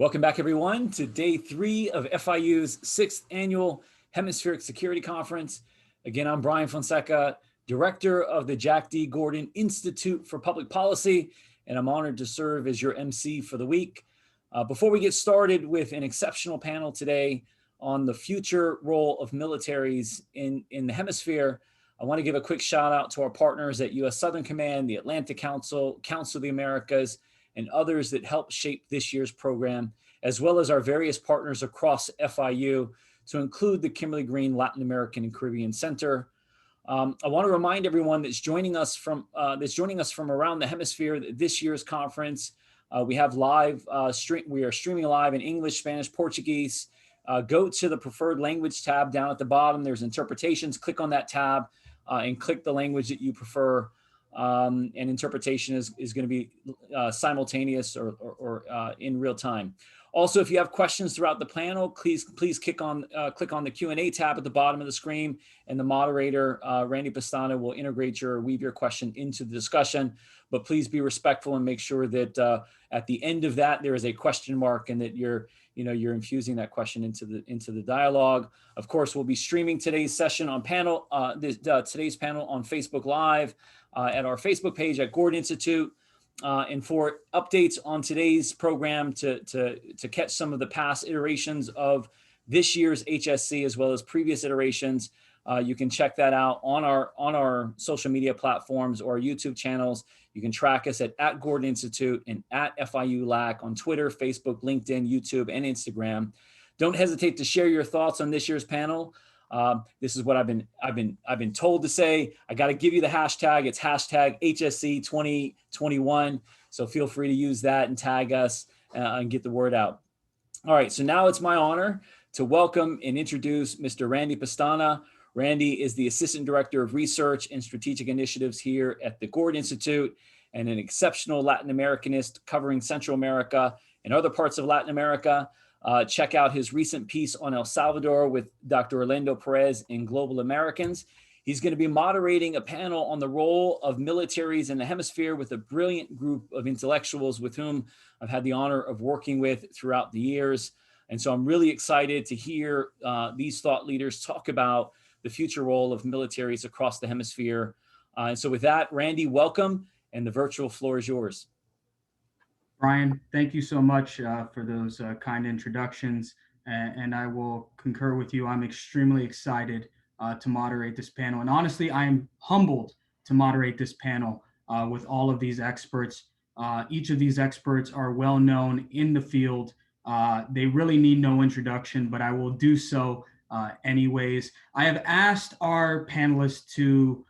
Welcome back, everyone, to day 3 of FIU's 6th Annual Hemispheric Security Conference. Again, I'm Brian Fonseca, Director of the Jack D. Gordon Institute for Public Policy, and I'm honored to serve as your MC for the week. Before we get started with an exceptional panel today on the future role of militaries in the hemisphere, I want to give a quick shout out to our partners at U.S. Southern Command, the Atlantic Council, Council of the Americas, and others that helped shape this year's program, as well as our various partners across FIU, to include the Kimberly-Green Latin American and Caribbean Center. I want to remind everyone that's joining us from around the hemisphere that this year's conference, we have live we are streaming live in English, Spanish, Portuguese. Go to the preferred language tab down at the bottom. There's interpretations. Click on that tab and click the language that you prefer. And interpretation is going to be simultaneous or in real time. Also, if you have questions throughout the panel, please click on the Q&A tab at the bottom of the screen, and the moderator, Randy Pestana, will weave your question into the discussion. But please be respectful and make sure that at the end of that there is a question mark, and that you're infusing that question into the dialogue. Of course, we'll be streaming today's session on today's panel on Facebook Live at our Facebook page at Gordon Institute. And for updates on today's program to catch some of the past iterations of this year's HSC as well as previous iterations, you can check that out on our social media platforms or YouTube channels. You can track us at Gordon Institute and at FIU LAC on Twitter, Facebook, LinkedIn, YouTube, and Instagram. Don't hesitate to share your thoughts on this year's panel. This is what I've been told to say. I got to give you the hashtag. It's hashtag HSC 2021. So feel free to use that and tag us and get the word out. All right. So now it's my honor to welcome and introduce Mr. Randy Pestana. Randy is the Assistant Director of Research and Strategic Initiatives here at the Gordon Institute, and an exceptional Latin Americanist covering Central America and other parts of Latin America. Check out his recent piece on El Salvador with Dr. Orlando Perez in Global Americans. He's going to be moderating a panel on the role of militaries in the hemisphere with a brilliant group of intellectuals with whom I've had the honor of working with throughout the years. And so I'm really excited to hear these thought leaders talk about the future role of militaries across the hemisphere. And so with that, Randy, welcome, and the virtual floor is yours. Brian, thank you so much for those kind introductions, and I will concur with you. I'm extremely excited to moderate this panel, and honestly, I am humbled to moderate this panel with all of these experts. Each of these experts are well known in the field. They really need no introduction, but I will do so anyways. I have asked our panelists to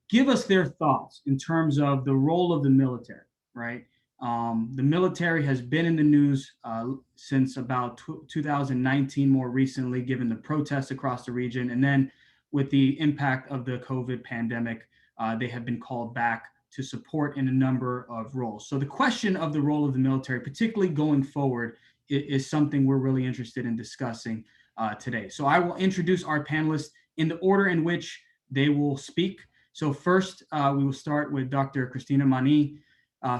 give us their thoughts in terms of the role of the military, right? The military has been in the news since about 2019, more recently, given the protests across the region. And then with the impact of the COVID pandemic, they have been called back to support in a number of roles. So the question of the role of the military, particularly going forward, is something we're really interested in discussing today. So I will introduce our panelists in the order in which they will speak. So first, we will start with Dr. Kristina Mani,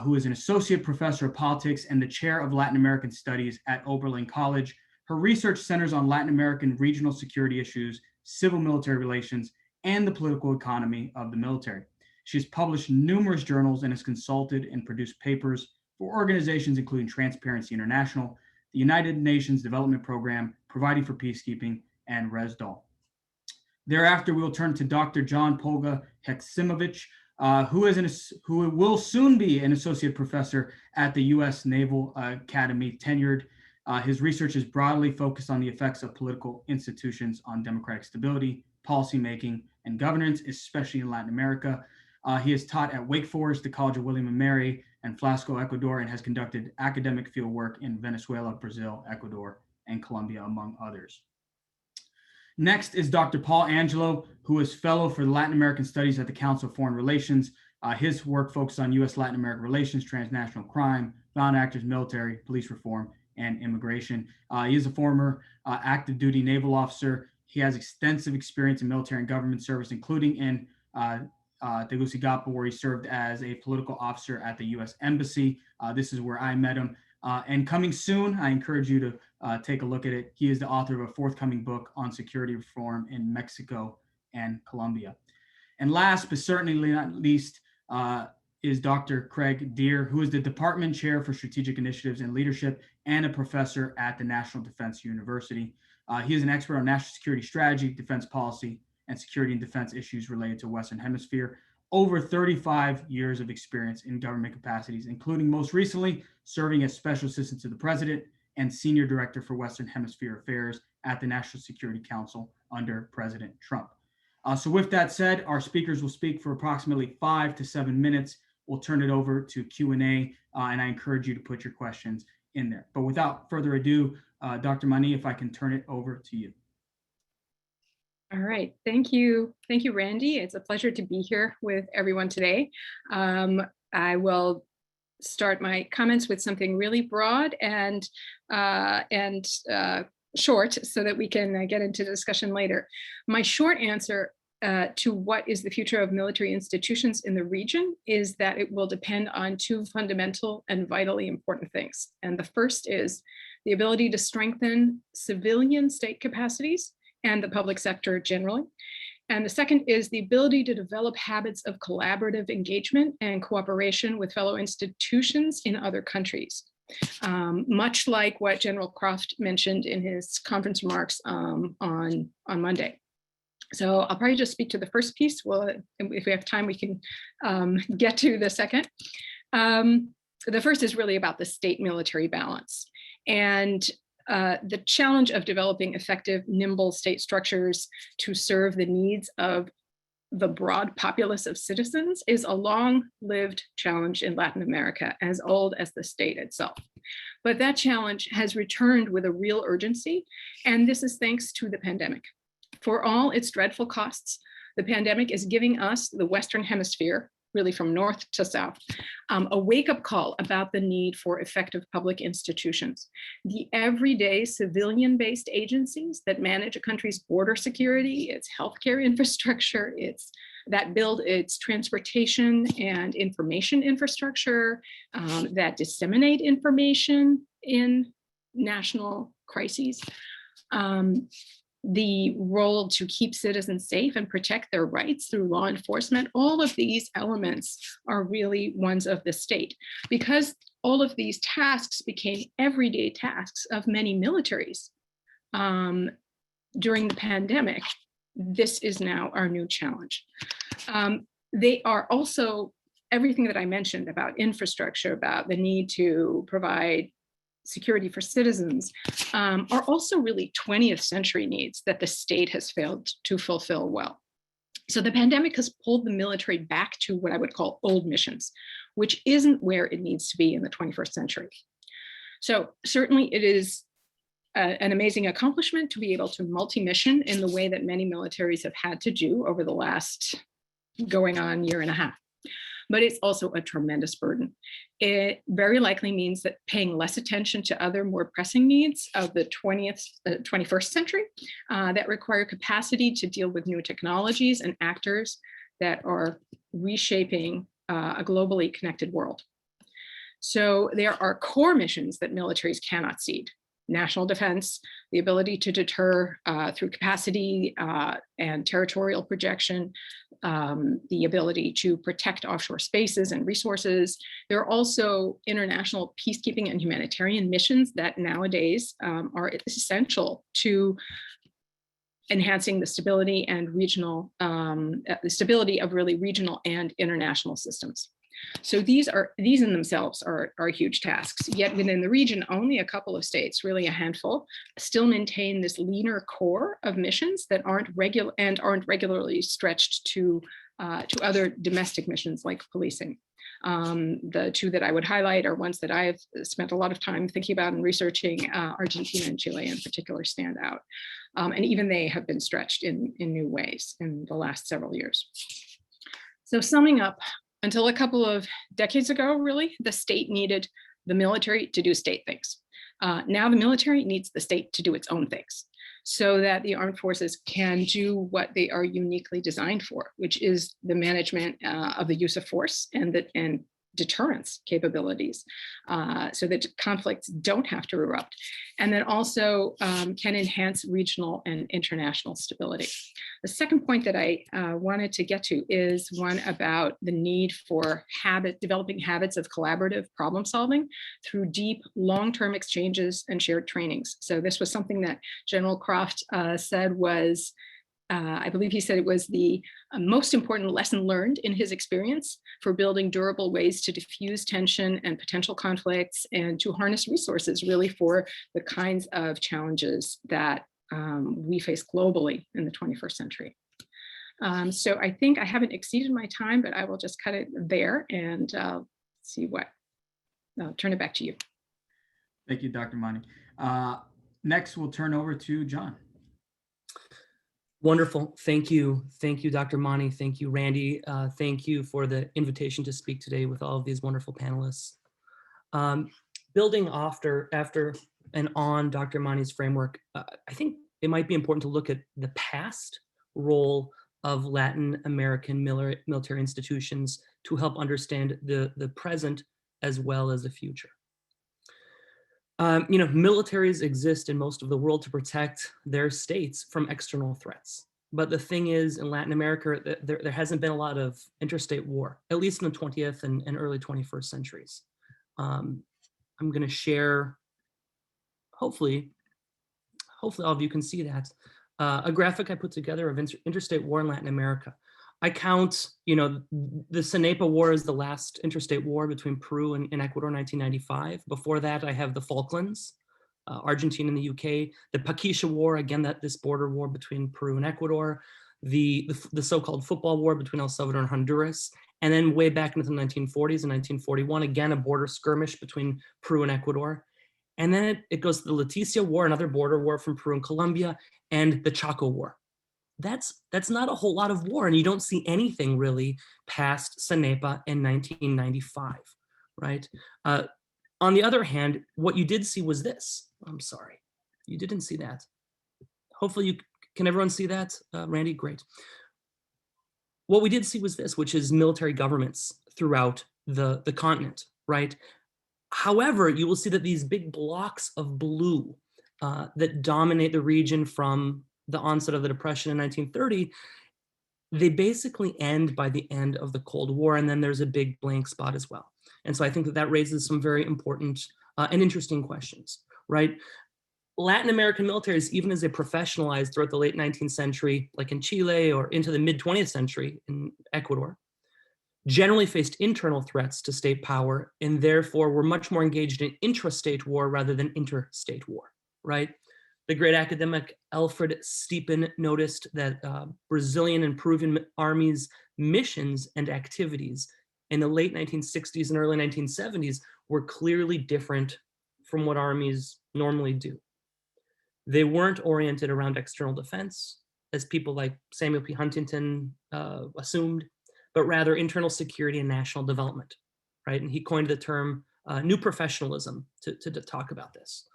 who is an associate professor of politics and the chair of Latin American studies at Oberlin College. Her research centers on Latin American regional security issues, civil-military relations, and the political economy of the military. She has published numerous journals and has consulted and produced papers for organizations including Transparency International, the United Nations Development Program, Providing for Peacekeeping, and RESDAL. Thereafter, we will turn to Dr. John Polga-Hecimovich, who will soon be an associate professor at the U.S. Naval Academy, tenured. His research is broadly focused on the effects of political institutions on democratic stability, policymaking, and governance, especially in Latin America. He has taught at Wake Forest, the College of William and Mary, and Flasco, Ecuador, and has conducted academic field work in Venezuela, Brazil, Ecuador, and Colombia, among others. Next is Dr. Paul Angelo, who is fellow for Latin American Studies at the Council of Foreign Relations. His work focuses on U.S.-Latin American relations, transnational crime, violent actors, military, police reform, and immigration. He is a former active duty naval officer. He has extensive experience in military and government service, including in Tegucigalpa, where he served as a political officer at the U.S. Embassy. This is where I met him. And coming soon, I encourage you to take a look at it. He is the author of a forthcoming book on security reform in Mexico and Colombia. And last but certainly not least is Dr. Craig Deare, who is the Department Chair for Strategic Initiatives and Leadership and a professor at the National Defense University. He is an expert on national security strategy, defense policy, and security and defense issues related to Western Hemisphere. Over 35 years of experience in government capacities, including most recently serving as Special Assistant to the President and Senior Director for Western Hemisphere Affairs at the National Security Council under President Trump. So with that said, our speakers will speak for approximately 5 to 7 minutes. We'll turn it over to Q&A, and I encourage you to put your questions in there. But without further ado, Dr. Mani, if I can turn it over to you. All right, thank you. Thank you, Randy. It's a pleasure to be here with everyone today. I will start my comments with something really broad and short so that we can get into discussion later. My short answer to what is the future of military institutions in the region is that it will depend on two fundamental and vitally important things. And the first is the ability to strengthen civilian state capacities and the public sector generally. And the second is the ability to develop habits of collaborative engagement and cooperation with fellow institutions in other countries. Much like what General Croft mentioned in his conference remarks on Monday. So I'll probably just speak to the first piece. Well, if we have time, we can get to the second. The first is really about the state-military balance. And the challenge of developing effective, nimble state structures to serve the needs of the broad populace of citizens is a long-lived challenge in Latin America, as old as the state itself. But that challenge has returned with a real urgency, and this is thanks to the pandemic. For all its dreadful costs, the pandemic is giving us, the Western Hemisphere, really from north to south, a wake-up call about the need for effective public institutions. The everyday civilian-based agencies that manage a country's border security, its healthcare infrastructure, that build its transportation and information infrastructure, that disseminate information in national crises. The role to keep citizens safe and protect their rights through law enforcement, all of these elements are really ones of the state. Because all of these tasks became everyday tasks of many militaries during the pandemic, this is now our new challenge. They are also everything that I mentioned about infrastructure, about the need to provide security for citizens, are also really 20th century needs that the state has failed to fulfill well. So the pandemic has pulled the military back to what I would call old missions, which isn't where it needs to be in the 21st century. So certainly it is an amazing accomplishment to be able to multi-mission in the way that many militaries have had to do over the last going on year and a half. But it's also a tremendous burden. It very likely means that paying less attention to other more pressing needs of the 21st century that require capacity to deal with new technologies and actors that are reshaping a globally connected world. So there are core missions that militaries cannot cede. National defense, the ability to deter through capacity and territorial projection, the ability to protect offshore spaces and resources. There are also international peacekeeping and humanitarian missions that nowadays are essential to enhancing the stability and regional, the stability of really regional and international systems. So these in themselves are huge tasks, yet within the region, only a couple of states, really a handful, still maintain this leaner core of missions that aren't regularly stretched to other domestic missions like policing. The two that I would highlight are ones that I've spent a lot of time thinking about and researching. Argentina and Chile in particular stand out. And even they have been stretched in new ways in the last several years. So summing up, until a couple of decades ago, really, the state needed the military to do state things. Now the military needs the state to do its own things so that the armed forces can do what they are uniquely designed for, which is the management of the use of force and deterrence capabilities so that conflicts don't have to erupt, and then also can enhance regional and international stability. The second point that I wanted to get to is one about the need for developing habits of collaborative problem solving through deep long-term exchanges and shared trainings. So this was something that General Croft said was, I believe he said it was the most important lesson learned in his experience for building durable ways to diffuse tension and potential conflicts and to harness resources really for the kinds of challenges that we face globally in the 21st century. So I think I haven't exceeded my time, but I will just cut it there and see what, I'll turn it back to you. Thank you, Dr. Mani. Next, we'll turn over to John. Wonderful. Thank you. Thank you, Dr. Mani. Thank you, Randy. Thank you for the invitation to speak today with all of these wonderful panelists. Building after and on Dr. Mani's framework, I think it might be important to look at the past role of Latin American military institutions to help understand the present as well as the future. Militaries exist in most of the world to protect their states from external threats. But the thing is, in Latin America, there hasn't been a lot of interstate war, at least in the 20th and early 21st centuries. I'm going to share, hopefully all of you can see that, a graphic I put together of interstate war in Latin America. I count, the Cenepa War is the last interstate war between Peru and Ecuador in 1995. Before that, I have the Falklands, Argentina and the UK, the Paquisha War, again, this border war between Peru and Ecuador, the so-called football war between El Salvador and Honduras, and then way back into the 1940s and 1941, again, a border skirmish between Peru and Ecuador. And then it goes to the Leticia War, another border war from Peru and Colombia, and the Chaco War. That's not a whole lot of war, and you don't see anything really past Cenepa in 1995, right? On the other hand, what you did see was this. I'm sorry, you didn't see that. Hopefully can everyone see that? Randy, great. What we did see was this, which is military governments throughout the continent, right? However, you will see that these big blocks of blue that dominate the region from the onset of the Depression in 1930, they basically end by the end of the Cold War, and then there's a big blank spot as well. And so I think that raises some very important and interesting questions, right? Latin American militaries, even as they professionalized throughout the late 19th century, like in Chile or into the mid 20th century in Ecuador, generally faced internal threats to state power and therefore were much more engaged in intrastate war rather than interstate war, right? The great academic Alfred Stiepen noticed that Brazilian and Peruvian armies' missions and activities in the late 1960s and early 1970s were clearly different from what armies normally do. They weren't oriented around external defense, as people like Samuel P. Huntington assumed, but rather internal security and national development, right? And he coined the term new professionalism to talk about this.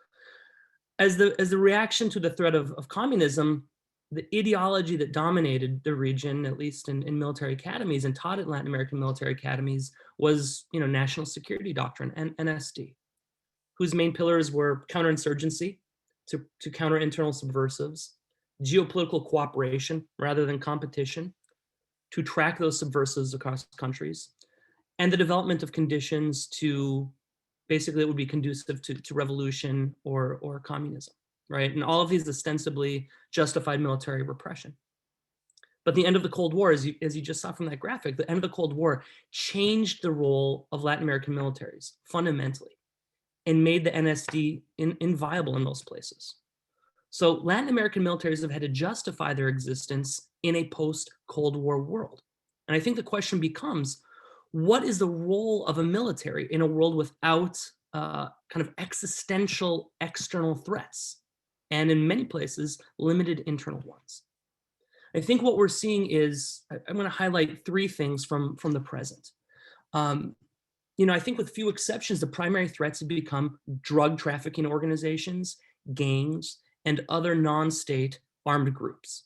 As the reaction to the threat of communism, the ideology that dominated the region, at least in military academies and taught at Latin American military academies, was national security doctrine, and NSD, whose main pillars were counterinsurgency to counter internal subversives, geopolitical cooperation rather than competition, to track those subversives across countries, and the development of conditions to basically it would be conducive to revolution or communism, right? And all of these ostensibly justified military repression. But the end of the Cold War, as you just saw from that graphic, the end of the Cold War changed the role of Latin American militaries fundamentally and made the NSD inviable in most places. So Latin American militaries have had to justify their existence in a post-Cold War world. And I think the question becomes, what is the role of a military in a world without kind of existential external threats, and in many places, limited internal ones? I think what we're seeing is, I'm going to highlight three things from the present. I think with few exceptions, the primary threats have become drug trafficking organizations, gangs, and other non-state armed groups.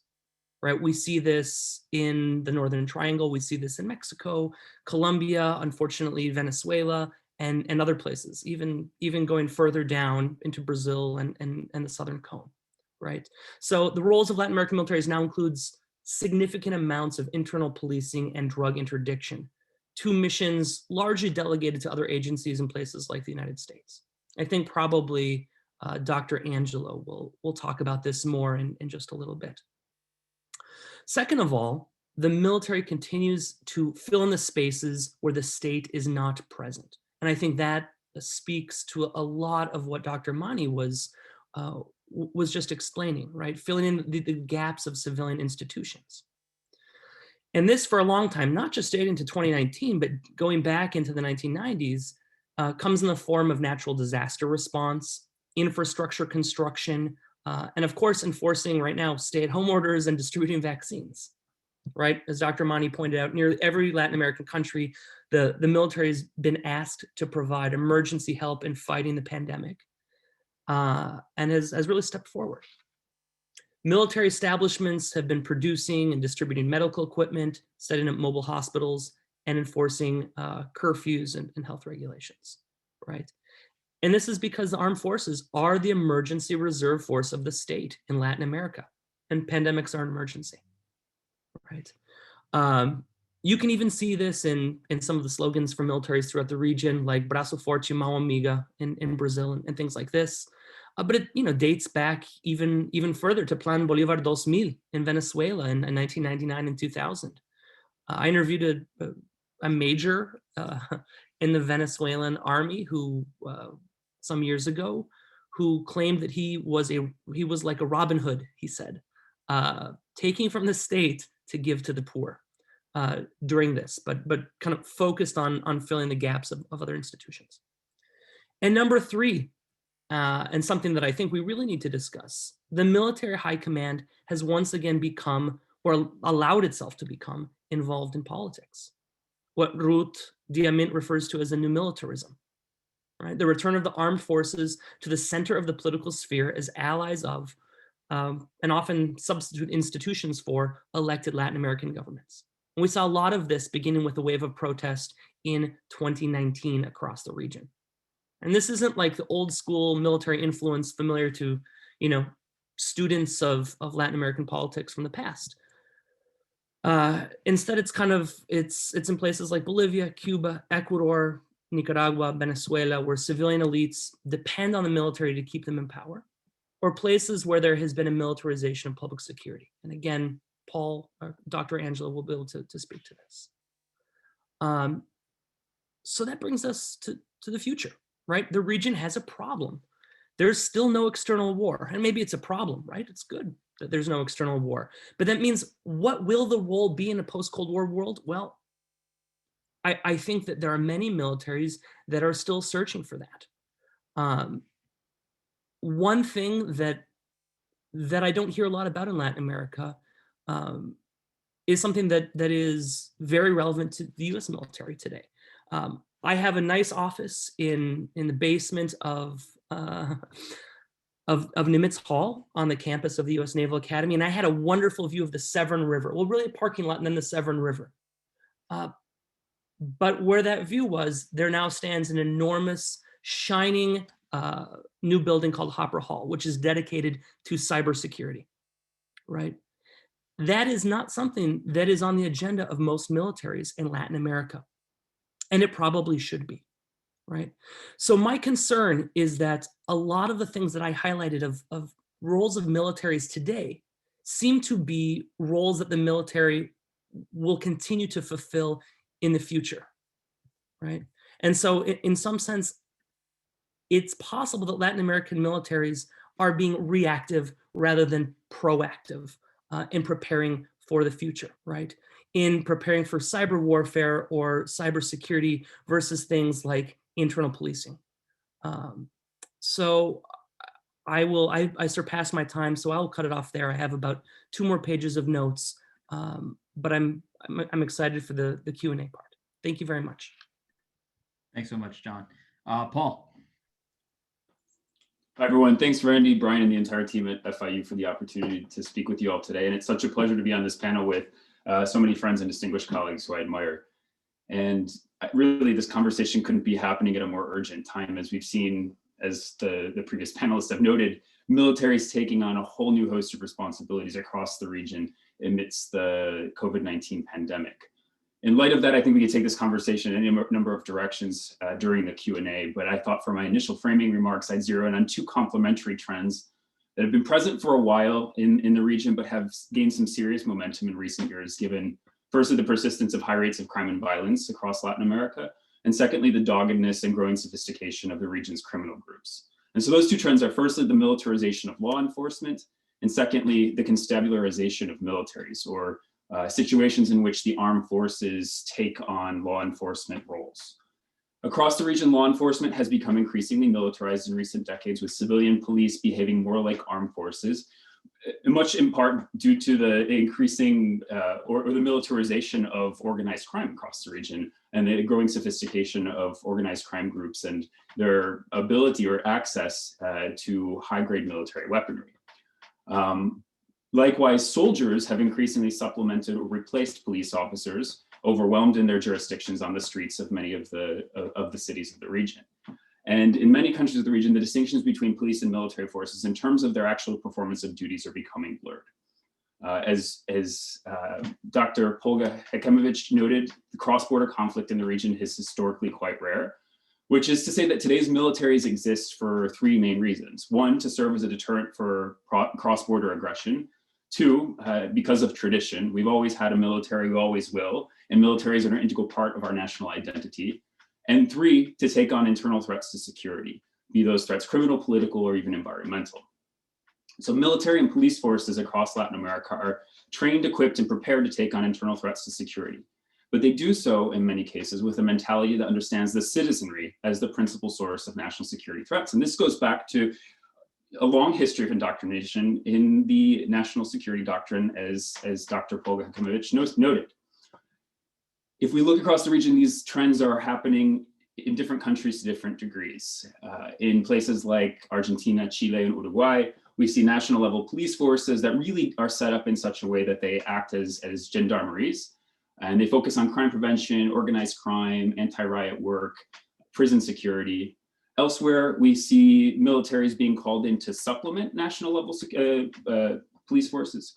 right? We see this in the Northern Triangle. We see this in Mexico, Colombia, unfortunately, Venezuela, and other places, even going further down into Brazil and the Southern Cone, right? So the roles of Latin American militaries now includes significant amounts of internal policing and drug interdiction, two missions largely delegated to other agencies in places like the United States. I think probably Dr. Angelo will talk about this more in just a little bit. Second of all, the military continues to fill in the spaces where the state is not present. And I think that speaks to a lot of what Dr. Mani was just explaining, right? Filling in the gaps of civilian institutions. And this for a long time, not just dating to 2019, but going back into the 1990s, comes in the form of natural disaster response, infrastructure construction, and of course, enforcing right now stay-at-home orders and distributing vaccines, right? As Dr. Mani pointed out, nearly every Latin American country, the military has been asked to provide emergency help in fighting the pandemic, and has really stepped forward. Military establishments have been producing and distributing medical equipment, setting up mobile hospitals, and enforcing curfews and health regulations, right? And this is because the armed forces are the emergency reserve force of the state in Latin America, and pandemics are an emergency, right? You can even see this in some of the slogans for militaries throughout the region, like Braço Forte, Mão Amiga in Brazil and things like this. But it dates back even further to Plan Bolívar 2000 in Venezuela in 1999 and 2000. I interviewed a major in the Venezuelan army who some years ago, who claimed that he was like a Robin Hood, he said, taking from the state to give to the poor during this, but kind of focused on filling the gaps of other institutions. And number three, and something that I think we really need to discuss, the military high command has once again become, or allowed itself to become, involved in politics. What Ruth Diamant refers to as a new militarism, right? The return of the armed forces to the center of the political sphere as allies of, and often substitute institutions for, elected Latin American governments. And we saw a lot of this beginning with a wave of protest in 2019 across the region. And this isn't like the old school military influence familiar to, students of Latin American politics from the past. Instead, it's in places like Bolivia, Cuba, Ecuador, Nicaragua, Venezuela, where civilian elites depend on the military to keep them in power, or places where there has been a militarization of public security. And again, Dr. Angelo will be able to speak to this. So that brings us to the future, right? The region has a problem. There's still no external war, and maybe it's a problem, right? It's good that there's no external war, but that means, what will the role be in a post-Cold War world? Well, I think that there are many militaries that are still searching for that. One thing that I don't hear a lot about in Latin America is something that is very relevant to the U.S. military today. I have a nice office in the basement of Nimitz Hall on the campus of the U.S. Naval Academy, and I had a wonderful view of the Severn River. Well, really a parking lot and then the Severn River. But where that view was, there now stands an enormous, shining new building called Hopper Hall, which is dedicated to cybersecurity, right? That is not something that is on the agenda of most militaries in Latin America, and it probably should be, right? So my concern is that a lot of the things that I highlighted of roles of militaries today seem to be roles that the military will continue to fulfill in the future, right? And so in some sense, it's possible that Latin American militaries are being reactive rather than proactive in preparing for the future, right? In preparing for cyber warfare or cybersecurity versus things like internal policing. So I surpassed my time, so I'll cut it off there. I have about 2 more pages of notes, but I'm excited for the Q&A part. Thank you very much. Thanks so much, John. Paul. Hi, everyone. Thanks, Randy, Brian, and the entire team at FIU for the opportunity to speak with you all today. And it's such a pleasure to be on this panel with so many friends and distinguished colleagues who I admire. And really, this conversation couldn't be happening at a more urgent time, as we've seen, as the previous panelists have noted, militaries taking on a whole new host of responsibilities across the region amidst the COVID-19 pandemic. In light of that, I think we could take this conversation in a number of directions during the Q&A, but I thought for my initial framing remarks, I'd zero in on two complementary trends that have been present for a while in the region, but have gained some serious momentum in recent years, given firstly, the persistence of high rates of crime and violence across Latin America, and secondly, the doggedness and growing sophistication of the region's criminal groups. And so those two trends are firstly, the militarization of law enforcement, and secondly, the constabularization of militaries, or situations in which the armed forces take on law enforcement roles. Across the region, law enforcement has become increasingly militarized in recent decades, with civilian police behaving more like armed forces, much in part due to the increasing or the militarization of organized crime across the region and the growing sophistication of organized crime groups and their ability or access to high-grade military weaponry. Likewise, soldiers have increasingly supplemented or replaced police officers, overwhelmed in their jurisdictions on the streets of many of the cities of the region. And in many countries of the region, the distinctions between police and military forces in terms of their actual performance of duties are becoming blurred. As Dr. Polga-Hecimovich noted, the cross-border conflict in the region is historically quite rare, which is to say that today's militaries exist for three main reasons. One, to serve as a deterrent for cross-border aggression. Two, because of tradition. We've always had a military, we always will, and militaries are an integral part of our national identity. And three, to take on internal threats to security, be those threats criminal, political, or even environmental. So military and police forces across Latin America are trained, equipped, and prepared to take on internal threats to security. But they do so, in many cases, with a mentality that understands the citizenry as the principal source of national security threats. And this goes back to a long history of indoctrination in the national security doctrine, as Dr. Polga-Hecimovich noted. If we look across the region, these trends are happening in different countries to different degrees. In places like Argentina, Chile, and Uruguay, we see national level police forces that really are set up in such a way that they act as gendarmeries, and they focus on crime prevention, organized crime, anti-riot work, prison security. Elsewhere, we see militaries being called in to supplement national level police forces,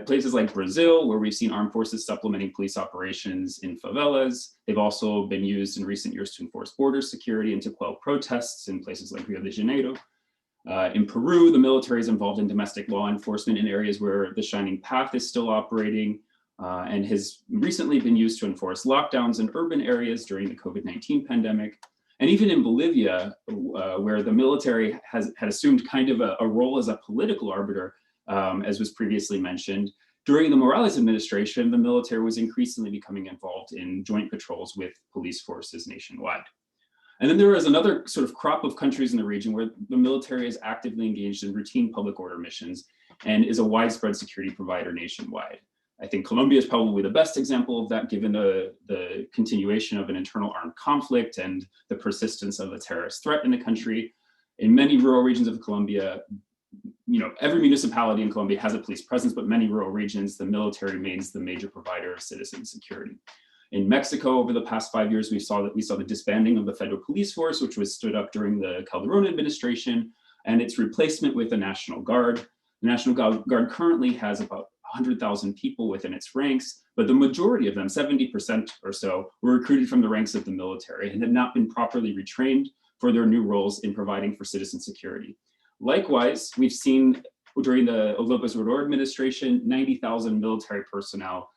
places like Brazil, where we've seen armed forces supplementing police operations in favelas. They've also been used in recent years to enforce border security and to quell protests in places like Rio de Janeiro. In Peru, the military is involved in domestic law enforcement in areas where the Shining Path is still operating and has recently been used to enforce lockdowns in urban areas during the COVID-19 pandemic. And even in Bolivia, where the military had assumed kind of a role as a political arbiter, as was previously mentioned, during the Morales administration, the military was increasingly becoming involved in joint patrols with police forces nationwide. And then there is another sort of crop of countries in the region where the military is actively engaged in routine public order missions and is a widespread security provider nationwide. I think Colombia is probably the best example of that, given the continuation of an internal armed conflict and the persistence of a terrorist threat in the country. In many rural regions of Colombia, every municipality in Colombia has a police presence, but many rural regions, the military remains the major provider of citizen security. In Mexico, over the past 5 years, we saw the disbanding of the federal police force, which was stood up during the Calderon administration, and its replacement with the National Guard. The National Guard currently has about 100,000 people within its ranks, but the majority of them, 70% or so, were recruited from the ranks of the military and had not been properly retrained for their new roles in providing for citizen security. Likewise, we've seen during the López Obrador administration, 90,000 military personnel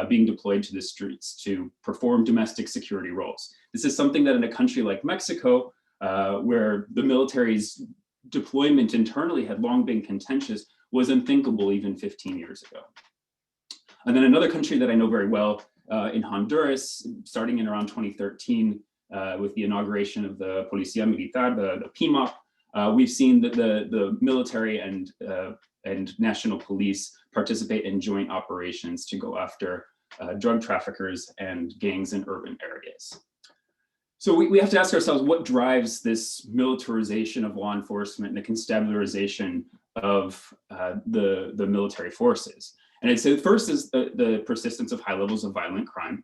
being deployed to the streets to perform domestic security roles. This is something that in a country like Mexico, where the military's deployment internally had long been contentious, was unthinkable even 15 years ago. And then another country that I know very well, in Honduras, starting in around 2013, with the inauguration of the Policía Militar, the PMOP, we've seen that the military and national police participate in joint operations to go after drug traffickers and gangs in urban areas. So we have to ask ourselves, what drives this militarization of law enforcement and the constabularization of the military forces? And I'd say the first is the persistence of high levels of violent crime.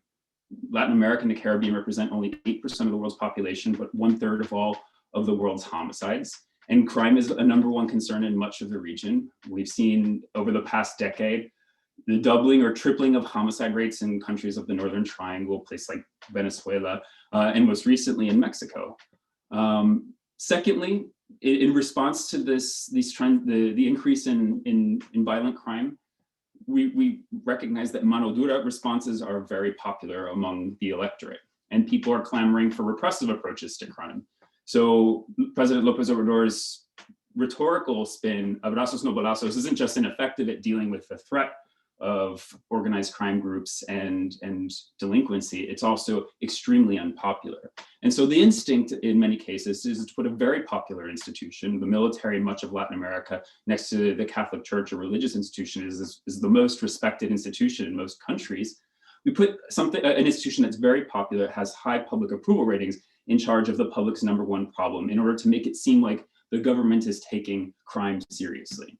Latin America and the Caribbean represent only 8% of the world's population, but 1/3 of all of the world's homicides. And crime is a #1 concern in much of the region. We've seen over the past decade, the doubling or tripling of homicide rates in countries of the Northern Triangle, places like Venezuela, and most recently in Mexico. Secondly, in response to these trends, the increase in violent crime, we recognize that mano dura responses are very popular among the electorate, and people are clamoring for repressive approaches to crime. So President López Obrador's rhetorical spin, abrazos no balazos, isn't just ineffective at dealing with the threat of organized crime groups and delinquency, it's also extremely unpopular. And so the instinct in many cases is to put a very popular institution, the military in much of Latin America, next to the Catholic Church, a religious institution, is the most respected institution in most countries. We put an institution that's very popular, has high public approval ratings, in charge of the public's #1 problem in order to make it seem like the government is taking crime seriously.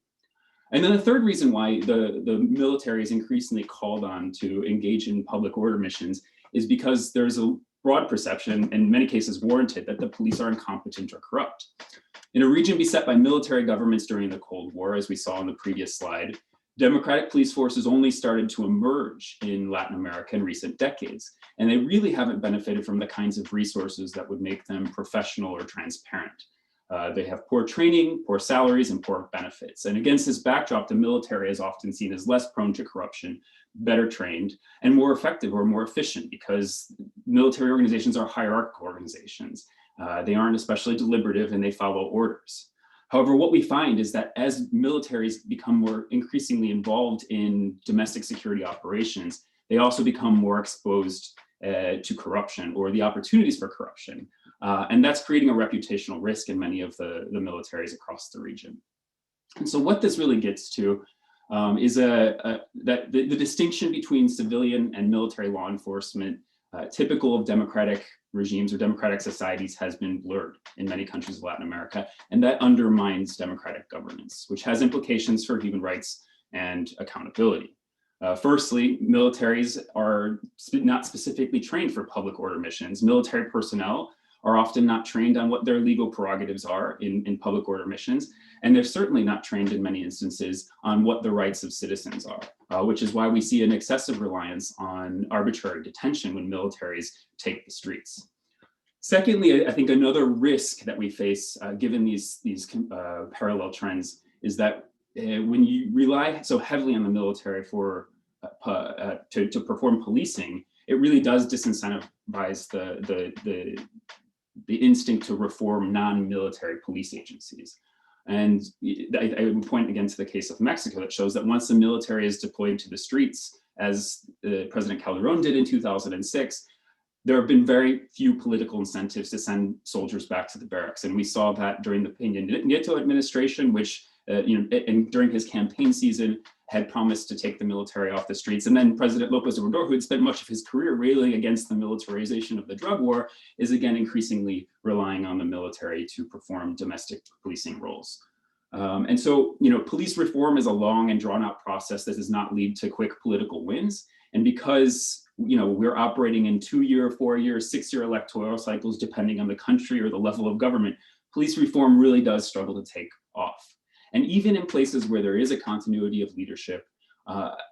And then the third reason why the military is increasingly called on to engage in public order missions is because there's a broad perception, in many cases warranted, that the police are incompetent or corrupt. In a region beset by military governments during the Cold War, as we saw in the previous slide, democratic police forces only started to emerge in Latin America in recent decades, and they really haven't benefited from the kinds of resources that would make them professional or transparent. They have poor training, poor salaries, and poor benefits. And against this backdrop, the military is often seen as less prone to corruption, better trained, and more effective or more efficient because military organizations are hierarchical organizations. They aren't especially deliberative and they follow orders. However, what we find is that as militaries become more increasingly involved in domestic security operations, they also become more exposed to corruption or the opportunities for corruption. And that's creating a reputational risk in many of the militaries across the region. And so what this really gets to is that the distinction between civilian and military law enforcement, typical of democratic regimes or democratic societies, has been blurred in many countries of Latin America. And that undermines democratic governance, which has implications for human rights and accountability. Firstly, militaries are not specifically trained for public order missions. Military personnel are often not trained on what their legal prerogatives are in public order missions, and they're certainly not trained in many instances on what the rights of citizens are, which is why we see an excessive reliance on arbitrary detention when militaries take the streets. Secondly, I think another risk that we face, given these parallel trends, is that when you rely so heavily on the military to perform policing, it really does disincentivize the instinct to reform non-military police agencies. And I would point again to the case of Mexico that shows that once the military is deployed to the streets, as President Calderon did in 2006, there have been very few political incentives to send soldiers back to the barracks. And we saw that during the Peña Nieto administration, which and during his campaign season had promised to take the military off the streets. And then President López Obrador, who had spent much of his career railing against the militarization of the drug war, is again increasingly relying on the military to perform domestic policing roles. And so, police reform is a long and drawn out process that does not lead to quick political wins. And because, we're operating in 2-year, 4-year, 6-year electoral cycles, depending on the country or the level of government, police reform really does struggle to take off. And even in places where there is a continuity of leadership,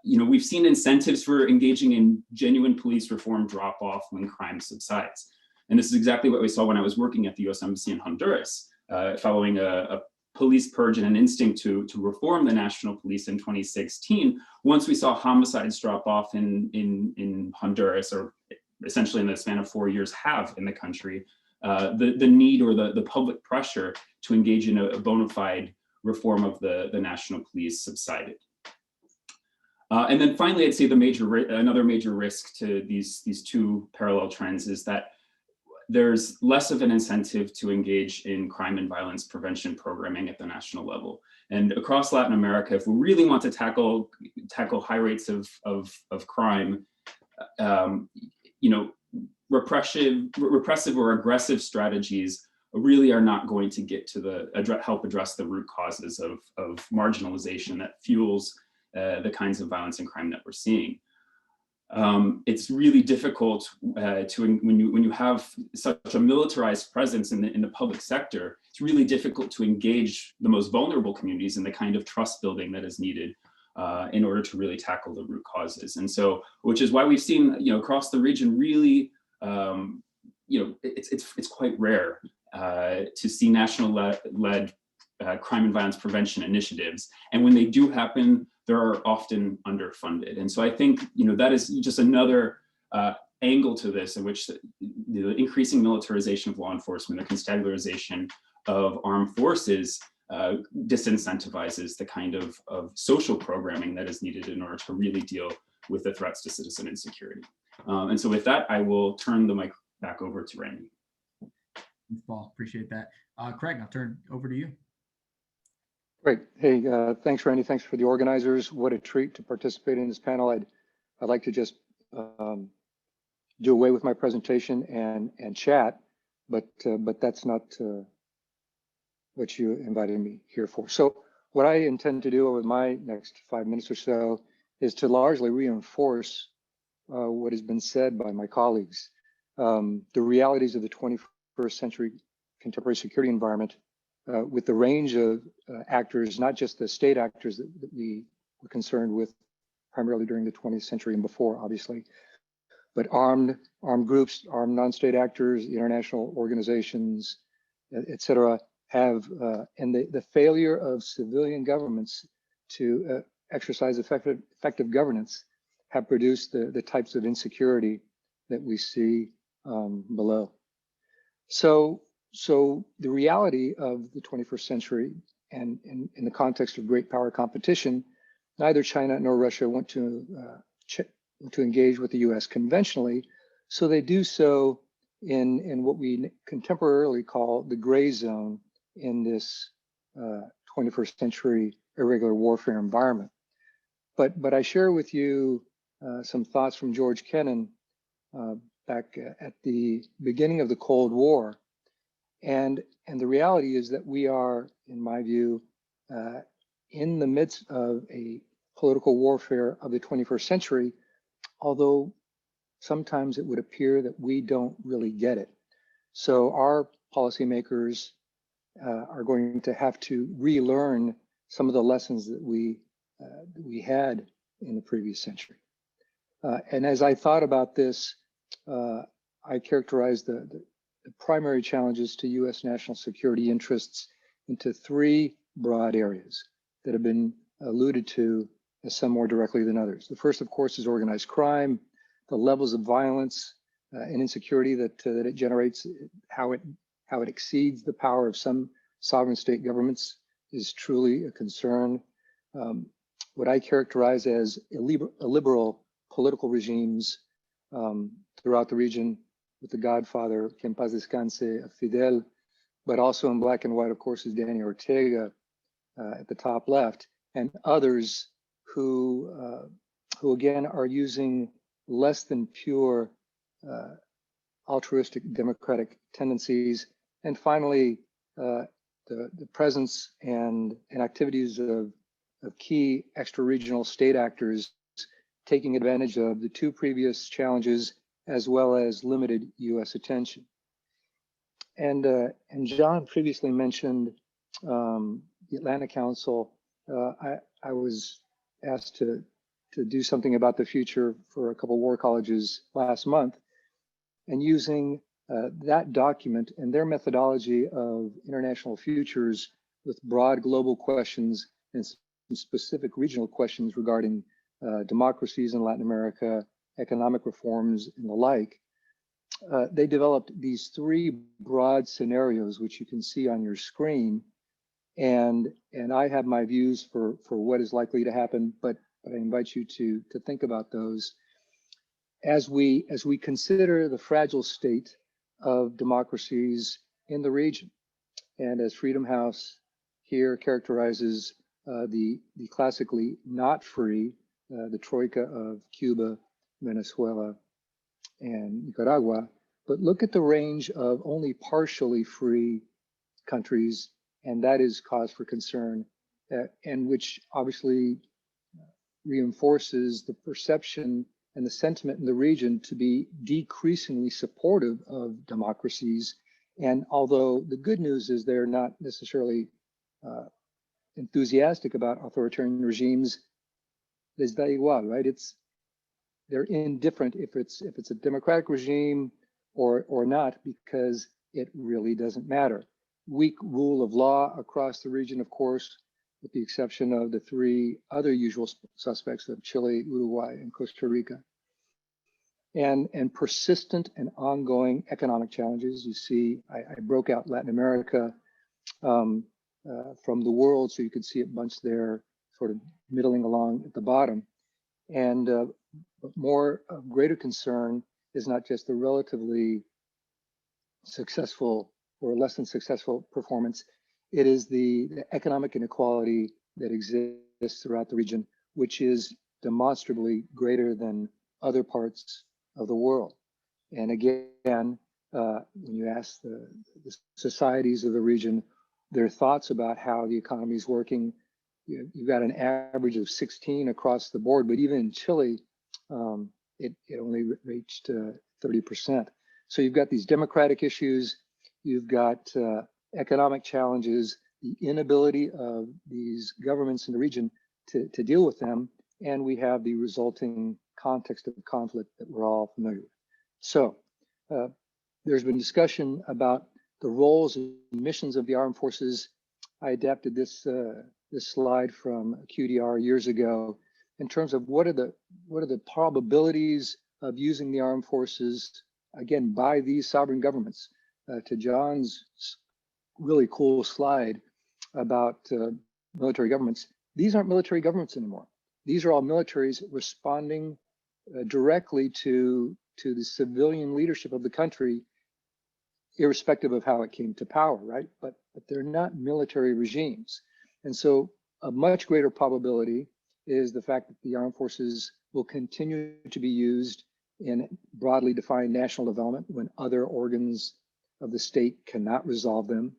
we've seen incentives for engaging in genuine police reform drop off when crime subsides. And this is exactly what we saw when I was working at the US Embassy in Honduras, following a police purge and an instinct to reform the national police in 2016. Once we saw homicides drop off in Honduras, or essentially in the span of 4 years have in the country, the need or the public pressure to engage in a bona fide reform of the national police subsided. And then finally, I'd say another major risk to these two parallel trends is that there's less of an incentive to engage in crime and violence prevention programming at the national level. And across Latin America, if we really want to tackle high rates of crime, repressive or aggressive strategies really are not going to get to help address the root causes of marginalization that fuels the kinds of violence and crime that we're seeing. It's really difficult when you have such a militarized presence in the public sector. It's really difficult to engage the most vulnerable communities in the kind of trust building that is needed in order to really tackle the root causes. And so, which is why we've seen, across the region, really, it's quite rare to see national-led crime and violence prevention initiatives. And when they do happen, they're often underfunded. And so I think, that is just another angle to this, in which the increasing militarization of law enforcement, the constabularization of armed forces disincentivizes the kind of social programming that is needed in order to really deal with the threats to citizen insecurity. And so with that, I will turn the mic back over to Randy. Thanks, Paul. Appreciate that. Craig, I'll turn over to you. Great. Hey, thanks, Randy. Thanks for the organizers. What a treat to participate in this panel. I'd like to just do away with my presentation and chat, but that's not what you invited me here for. So what I intend to do over my next 5 minutes or so is to largely reinforce what has been said by my colleagues. The realities of the 21st century contemporary security environment with the range of actors, not just the state actors that we were concerned with primarily during the 20th century and before, obviously, but armed groups, armed non-state actors, international organizations, et cetera, have, and the failure of civilian governments to exercise effective governance have produced the types of insecurity that we see below. So the reality of the 21st century, and in the context of great power competition, neither China nor Russia want to engage with the U.S. conventionally, so they do so in what we contemporarily call the gray zone in this 21st century irregular warfare environment. But I share with you some thoughts from George Kennan back at the beginning of the Cold War. And the reality is that we are, in my view, in the midst of a political warfare of the 21st century, although sometimes it would appear that we don't really get it. So our policymakers are going to have to relearn some of the lessons that we had in the previous century. And as I thought about this, I characterized the primary challenges to U.S. national security interests into three broad areas that have been alluded to, some more directly than others. The first, of course, is organized crime, the levels of violence and insecurity that it generates, how it exceeds the power of some sovereign state governments is truly a concern. What I characterize as illiberal political regimes throughout the region, with the godfather, que en paz descanse, Fidel, but also in black and white, of course, is Daniel Ortega at the top left, and others who again are using less than pure altruistic democratic tendencies. And finally, the presence and activities of key extra-regional state actors taking advantage of the two previous challenges as well as limited U.S. attention. And John previously mentioned the Atlantic Council. I was asked to do something about the future for a couple war colleges last month, and using that document and their methodology of international futures with broad global questions and some specific regional questions regarding democracies in Latin America, economic reforms, and the like. They developed these three broad scenarios, which you can see on your screen. And I have my views for what is likely to happen, but I invite you to think about those as we consider the fragile state of democracies in the region. And as Freedom House here characterizes the classically not free, the troika of Cuba, Venezuela, and Nicaragua, But look at the range of only partially free countries, and that is cause for concern, and which obviously reinforces the perception and the sentiment in the region to be decreasingly supportive of democracies. And although the good news is they're not necessarily enthusiastic about authoritarian regimes, les da igual, right? They're indifferent if it's a democratic regime or not, because it really doesn't matter. Weak rule of law across the region, of course, with the exception of the three other usual suspects of Chile, Uruguay, and Costa Rica. And persistent and ongoing economic challenges. You see, I broke out Latin America from the world, so you could see it bunched there, sort of middling along at the bottom. And but more of greater concern is not just the relatively successful or less than successful performance, it is the economic inequality that exists throughout the region, which is demonstrably greater than other parts of the world. And again, when you ask the societies of the region their thoughts about how the economy is working, you've got an average of 16 across the board, but even in Chile, it only reached 30%. So you've got these democratic issues, you've got economic challenges, the inability of these governments in the region to deal with them, and we have the resulting context of conflict that we're all familiar with. So there's been discussion about the roles and missions of the armed forces. I adapted this slide from QDR years ago in terms of what are the probabilities of using the armed forces, again, by these sovereign governments. To John's really cool slide about military governments, these aren't military governments anymore. These are all militaries responding directly to the civilian leadership of the country, irrespective of how it came to power, right? But they're not military regimes. And so a much greater probability is the fact that the armed forces will continue to be used in broadly defined national development when other organs of the state cannot resolve them.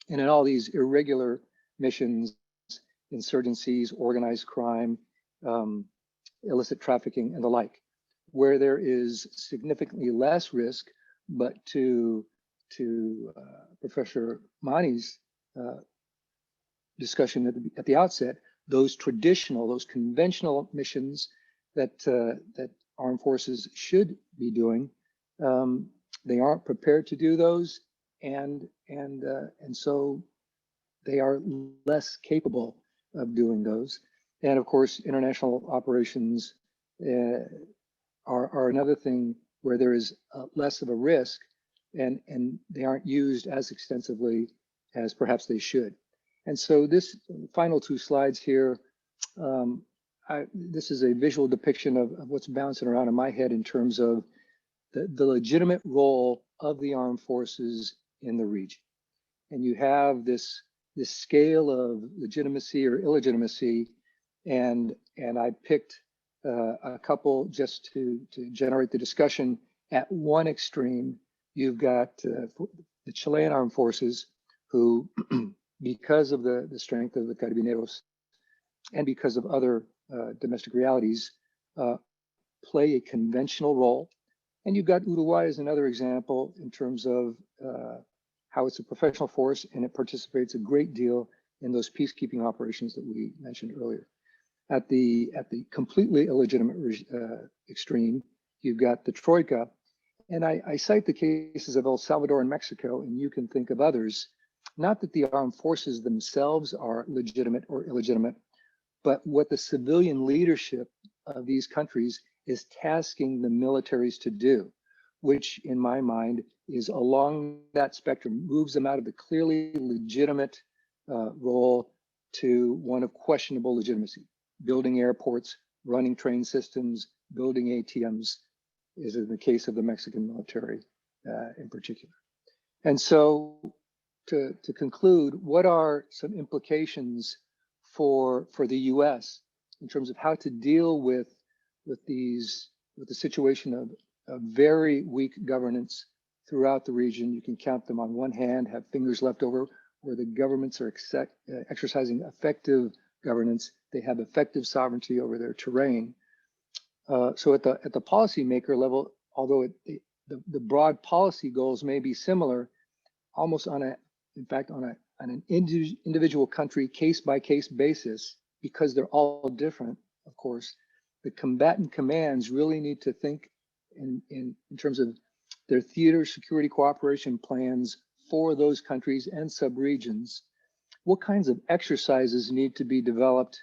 And in all these irregular missions, insurgencies, organized crime, illicit trafficking, and the like, where there is significantly less risk, but to Professor Mani's discussion at the outset, those conventional missions that armed forces should be doing, they aren't prepared to do those, and so they are less capable of doing those. And of course, international operations are another thing where there is less of a risk, and they aren't used as extensively as perhaps they should. And so this final two slides here, this is a visual depiction of what's bouncing around in my head in terms of the legitimate role of the armed forces in the region. And you have this scale of legitimacy or illegitimacy, and I picked a couple just to generate the discussion. At one extreme, you've got the Chilean armed forces, who, because of the strength of the Carabineros and because of other domestic realities, play a conventional role. And you've got Uruguay as another example in terms of how it's a professional force and it participates a great deal in those peacekeeping operations that we mentioned earlier. At the completely illegitimate extreme, you've got the Troika. And I cite the cases of El Salvador and Mexico, and you can think of others. Not that the armed forces themselves are legitimate or illegitimate, but what the civilian leadership of these countries is tasking the militaries to do, which in my mind is along that spectrum, moves them out of the clearly legitimate role to one of questionable legitimacy. Building airports, running train systems, building ATMs, is in the case of the Mexican military in particular. And so to conclude, what are some implications for the US in terms of how to deal with the situation a very weak governance throughout the region. You can count them on one hand, have fingers left over, where the governments are exercising effective governance. They have effective sovereignty over their terrain. So at the policymaker level, although the broad policy goals may be similar, almost in fact on an individual country case-by-case basis, because they're all different, of course, the combatant commands really need to think in terms of their theater security cooperation plans for those countries and subregions. What kinds of exercises need to be developed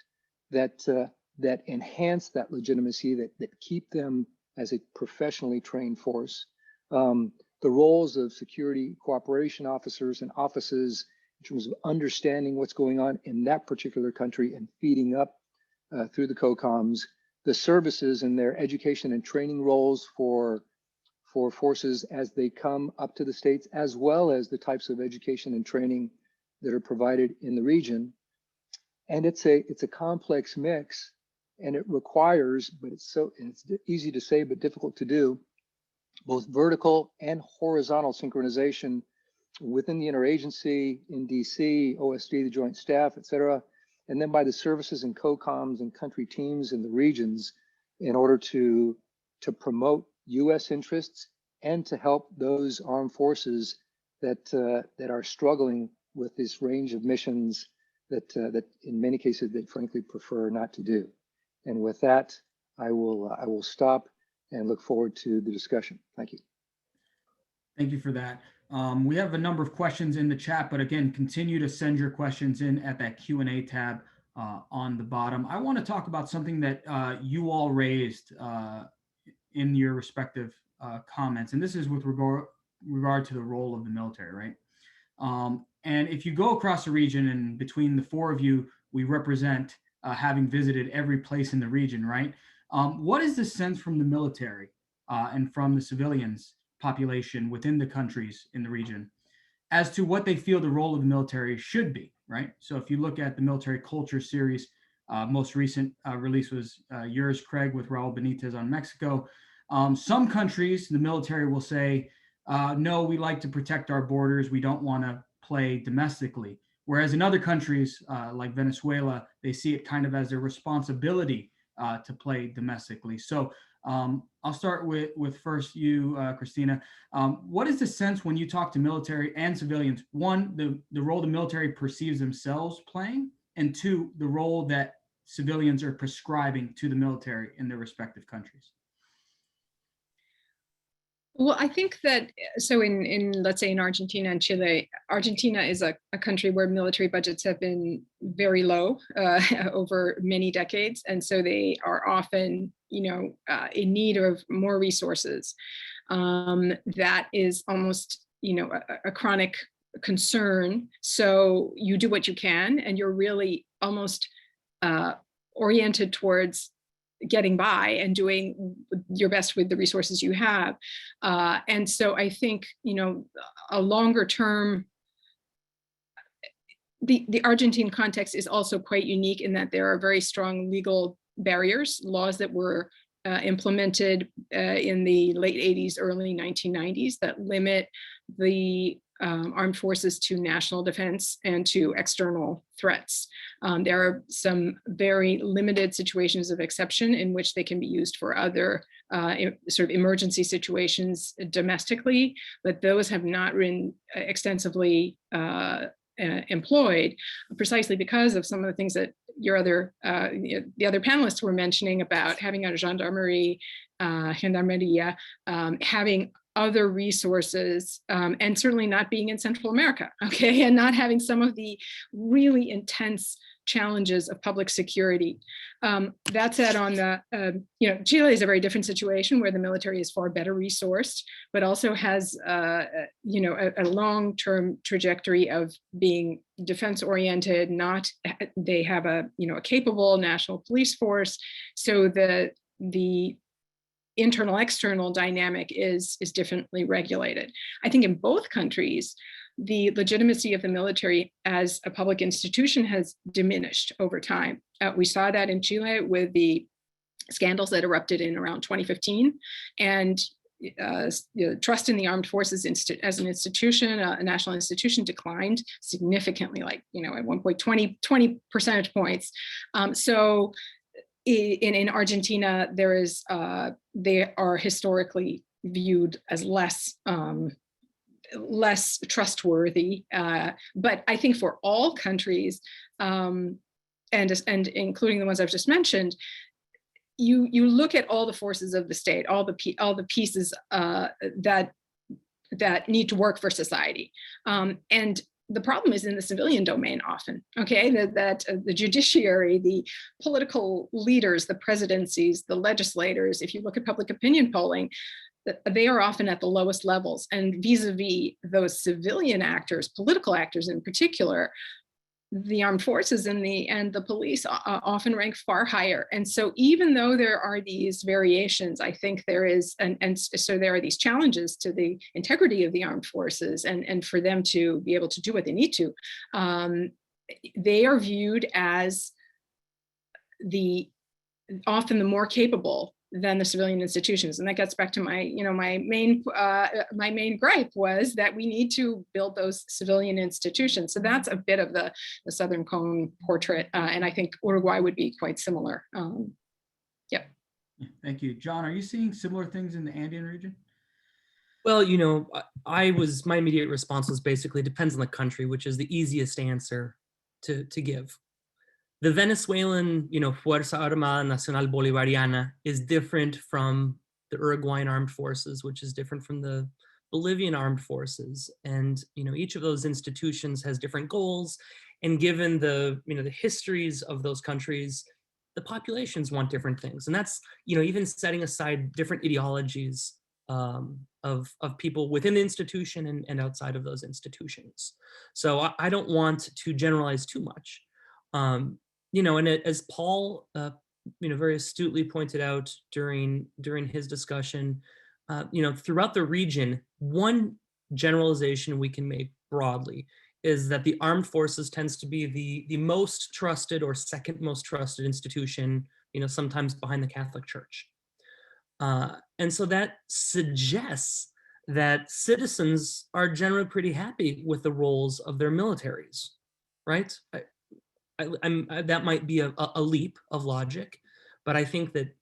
that enhance that legitimacy, that keep them as a professionally trained force? The roles of security cooperation officers and offices in terms of understanding what's going on in that particular country and feeding up through the COCOMs, the services and their education and training roles for forces as they come up to the States, as well as the types of education and training that are provided in the region. And it's a complex mix, and it requires, but it's easy to say but difficult to do, both vertical and horizontal synchronization within the interagency, in DC, OSD, the Joint Staff, et cetera, and then by the services and COCOMs and country teams in the regions in order to promote US interests and to help those armed forces that are struggling with this range of missions that in many cases they frankly prefer not to do. And with that, I will stop and look forward to the discussion. Thank you. Thank you for that. We have a number of questions in the chat, but again, continue to send your questions in at that Q&A tab on the bottom. I want to talk about something that you all raised in your respective comments, and this is with regard to the role of the military, right? And if you go across the region, and between the four of you, we represent having visited every place in the region, right? What is the sense from the military and from the civilians population within the countries in the region as to what they feel the role of the military should be, right? So if you look at the military culture series, most recent release was yours, Craig, with Raul Benitez on Mexico. Some countries, the military will say, no, we like to protect our borders. We don't want to play domestically. Whereas in other countries, like Venezuela, they see it kind of as their responsibility to play domestically. So I'll start with first you, Kristina. What is the sense when you talk to military and civilians? One, the role the military perceives themselves playing, and two, the role that civilians are prescribing to the military in their respective countries. Well, I think that, so in let's say in Argentina and Chile, Argentina is a country where military budgets have been very low over many decades. And so they are often, in need of more resources. That is almost, a chronic concern. So you do what you can, and you're really almost oriented towards getting by and doing your best with the resources you have. And so I think, a longer term, the Argentine context is also quite unique in that there are very strong legal barriers, laws that were implemented in the late 80s, early 1990s that limit the armed forces to national defense and to external threats. There are some very limited situations of exception in which they can be used for other sort of emergency situations domestically, but those have not been extensively employed, precisely because of some of the things that the other panelists were mentioning about having a gendarmeria, having other resources, and certainly not being in Central America, okay, and not having some of the really intense challenges of public security. That said, on the, Chile is a very different situation where the military is far better resourced, but also has, a long-term trajectory of being defense-oriented. They have a capable national police force. So the internal-external dynamic is differently regulated. I think in both countries, the legitimacy of the military as a public institution has diminished over time. We saw that in Chile with the scandals that erupted in around 2015. And trust in the armed forces as an institution, a national institution, declined significantly, like, at one point 20 percentage points. So in Argentina, they are historically viewed as less trustworthy. But I think for all countries, and including the ones I've just mentioned, you look at all the forces of the state, all the pieces that need to work for society, and the problem is in the civilian domain often. Okay, that the judiciary, the political leaders, the presidencies, the legislators. If you look at public opinion polling, they are often at the lowest levels, and vis-a-vis those civilian actors, political actors in particular, the armed forces and the police often rank far higher. And so even though there are these variations, I think there is, and so there are these challenges to the integrity of the armed forces and for them to be able to do what they need to. They are viewed as often the more capable than the civilian institutions. And that gets back to my main gripe was that we need to build those civilian institutions. So that's a bit of the Southern Cone portrait. And I think Uruguay would be quite similar. Yep. Thank you. John, are you seeing similar things in the Andean region? Well, my immediate response was basically depends on the country, which is the easiest answer to give. The Venezuelan, Fuerza Armada Nacional Bolivariana is different from the Uruguayan armed forces, which is different from the Bolivian armed forces. And, each of those institutions has different goals. And given the histories of those countries, the populations want different things. And that's, even setting aside different ideologies of people within the institution and outside of those institutions. So I don't want to generalize too much. And as Paul, very astutely pointed out during his discussion, throughout the region, one generalization we can make broadly is that the armed forces tends to be the most trusted or second most trusted institution, sometimes behind the Catholic Church. And so that suggests that citizens are generally pretty happy with the roles of their militaries, right? That might be a leap of logic, but I think that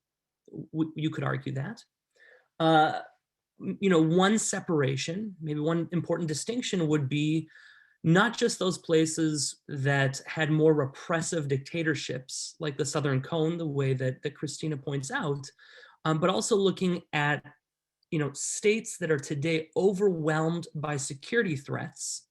you could argue that. One separation, maybe one important distinction would be not just those places that had more repressive dictatorships, like the Southern Cone, the way that Kristina points out, but also looking at states that are today overwhelmed by security threats,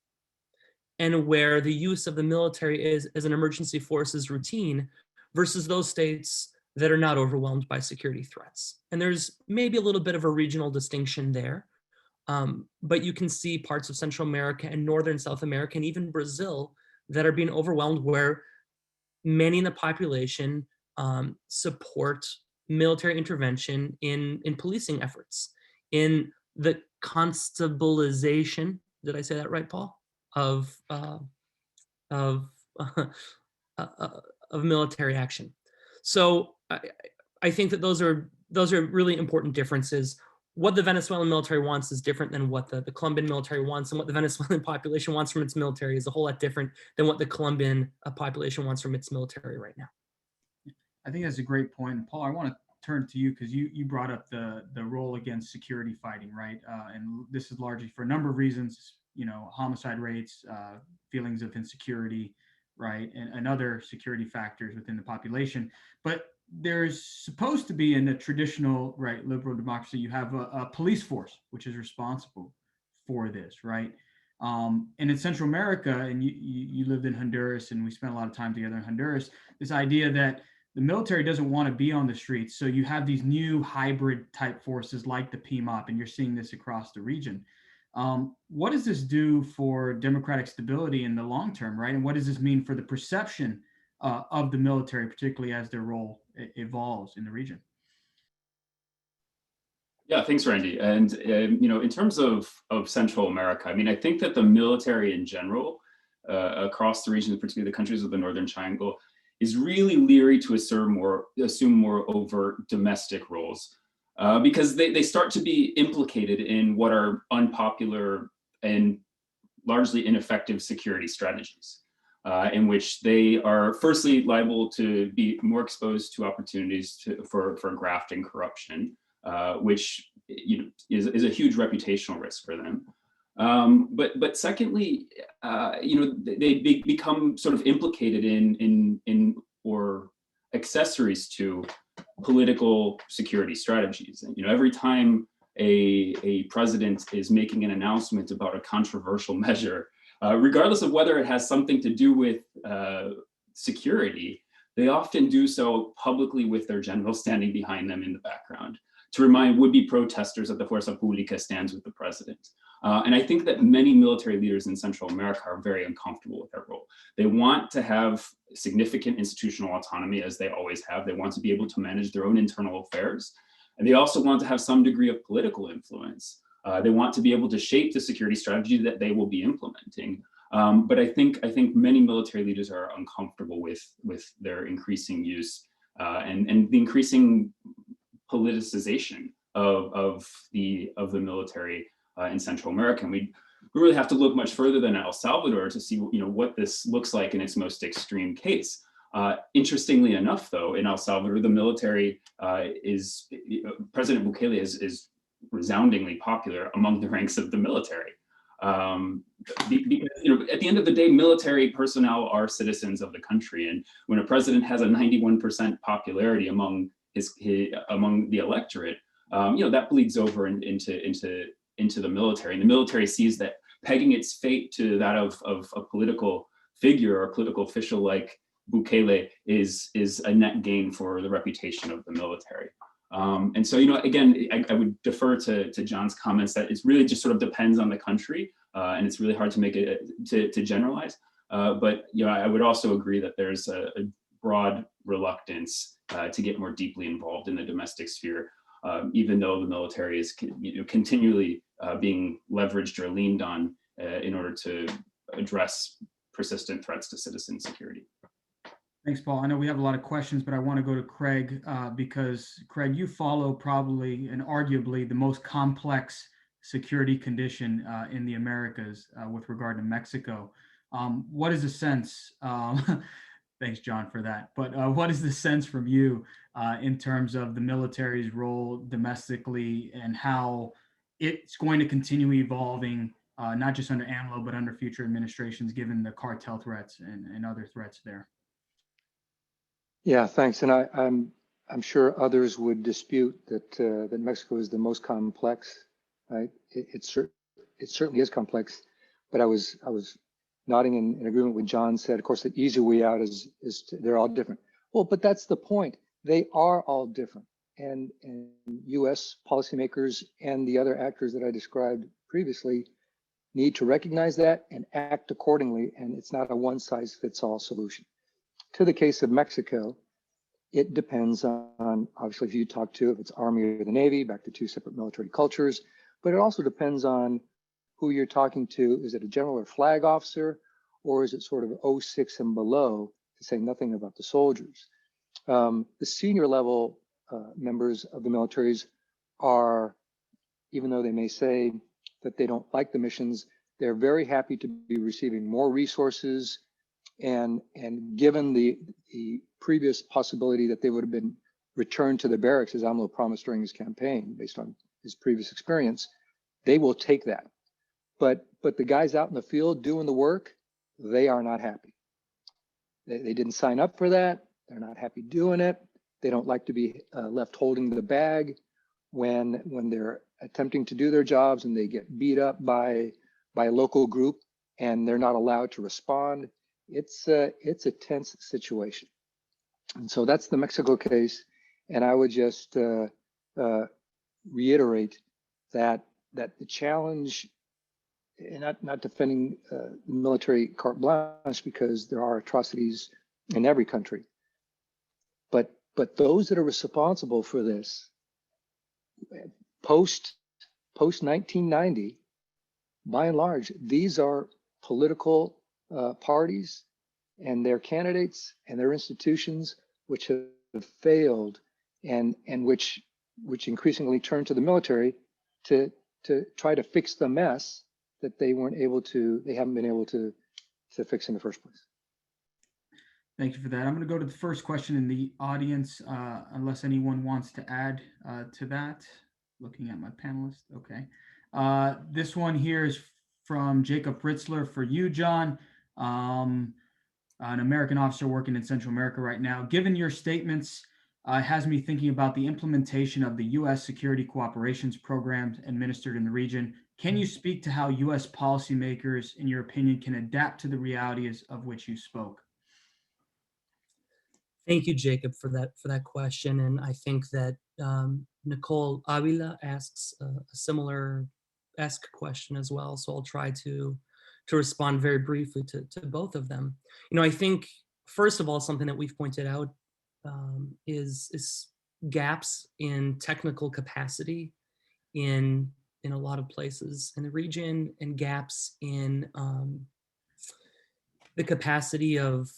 and where the use of the military is as an emergency force is routine, versus those states that are not overwhelmed by security threats. And there's maybe a little bit of a regional distinction there, but you can see parts of Central America and Northern South America and even Brazil that are being overwhelmed, where many in the population support military intervention in policing efforts, in the constabilization, did I say that right, Paul? Of military action. So I think that those are really important differences. What the Venezuelan military wants is different than what the Colombian military wants, and what the Venezuelan population wants from its military is a whole lot different than what the Colombian population wants from its military right now. I think that's a great point. And Paul, I want to turn to you because you brought up the role against security fighting, right? And this is largely for a number of reasons. Homicide rates, feelings of insecurity, right, and other security factors within the population. But there's supposed to be, in the traditional, right, liberal democracy, you have a police force which is responsible for this, right? And in Central America, and you lived in Honduras, and we spent a lot of time together in Honduras, this idea that the military doesn't want to be on the streets, so you have these new hybrid type forces like the PMOP, and you're seeing this across the region. What does this do for democratic stability in the long term, right? And what does this mean for the perception of the military, particularly as their role evolves in the region? Yeah, thanks, Randy. And in terms of Central America, I think that the military in general, across the region, particularly the countries of the Northern Triangle, is really leery to assume more overt domestic roles. because they start to be implicated in what are unpopular and largely ineffective security strategies, in which they are firstly liable to be more exposed to opportunities for graft and corruption, which is a huge reputational risk for them. But secondly, they become sort of implicated in or accessories to political security strategies. And every time a president is making an announcement about a controversial measure, regardless of whether it has something to do with security, they often do so publicly with their general standing behind them in the background to remind would-be protesters that the Fuerza Pública stands with the president. And I think that many military leaders in Central America are very uncomfortable with that role. They want to have significant institutional autonomy, as they always have. They want to be able to manage their own internal affairs. And they also want to have some degree of political influence. They want to be able to shape the security strategy that they will be implementing. But I think many military leaders are uncomfortable with their increasing use and the increasing politicization of the military in Central America. And we really have to look much further than El Salvador to see what this looks like in its most extreme case. Interestingly enough, though, in El Salvador, the military President Bukele is resoundingly popular among the ranks of the military. Because at the end of the day, military personnel are citizens of the country, and when a president has a 91% popularity among the electorate, that bleeds over into the military, and the military sees that pegging its fate to that of a political figure or political official like Bukele is a net gain for the reputation of the military. And so, again, I would defer to John's comments that it really just sort of depends on the country, and it's really hard to make it to generalize. But I would also agree that there's a broad reluctance to get more deeply involved in the domestic sphere, even though the military is continually being leveraged or leaned on in order to address persistent threats to citizen security. Thanks, Paul. I know we have a lot of questions, but I want to go to Craig because, Craig, you follow probably and arguably the most complex security condition in the Americas with regard to Mexico. What is the sense? Thanks, John, for that. But what is the sense from you in terms of the military's role domestically and how it's going to continue evolving, not just under Angelo, but under future administrations, given the cartel threats and other threats there? Yeah, thanks. And I'm sure others would dispute that Mexico is the most complex. Right? It certainly is complex. But I was nodding in agreement with John said. Of course, the easy way out is they're all different. Well, but that's the point. They are all different, and U.S. policymakers and the other actors that I described previously need to recognize that and act accordingly. And it's not a one-size-fits-all solution. To the case of Mexico, it depends on obviously who you talk to, if it's Army or the Navy, back to two separate military cultures, but it also depends on who you're talking to. Is it a general or flag officer, or is it sort of 06 and below, to say nothing about the soldiers? The senior level members of the militaries are, even though they may say that they don't like the missions, they're very happy to be receiving more resources. And given the previous possibility that they would have been returned to the barracks, as AMLO promised during his campaign, based on his previous experience, they will take that. But the guys out in the field doing the work, they are not happy. They didn't sign up for that. They're not happy doing it. They don't like to be left holding the bag when they're attempting to do their jobs and they get beat up by a local group and they're not allowed to respond. It's a tense situation. And so that's the Mexico case. And I would just reiterate that the challenge, and not defending military carte blanche, because there are atrocities in every country, but those that are responsible for this post 1990, by and large, these are political parties and their candidates and their institutions which have failed and which which increasingly turn to the military to try to fix the mess that they haven't been able to fix in the first place. Thank you for that. I'm going to go to the first question in the audience, unless anyone wants to add to that. Looking at my panelists. Okay. This one here is from Jacob Ritzler for you, John, an American officer working in Central America right now. Given your statements, it has me thinking about the implementation of the U.S. security cooperations programs administered in the region. Can you speak to how U.S. policymakers, in your opinion, can adapt to the realities of which you spoke? Thank you, Jacob, for that question. And I think that Nicole Avila asks a similar question as well. So I'll try to respond very briefly to both of them. You know, I think, first of all, something that we've pointed out is gaps in technical capacity in a lot of places in the region, and gaps in the capacity of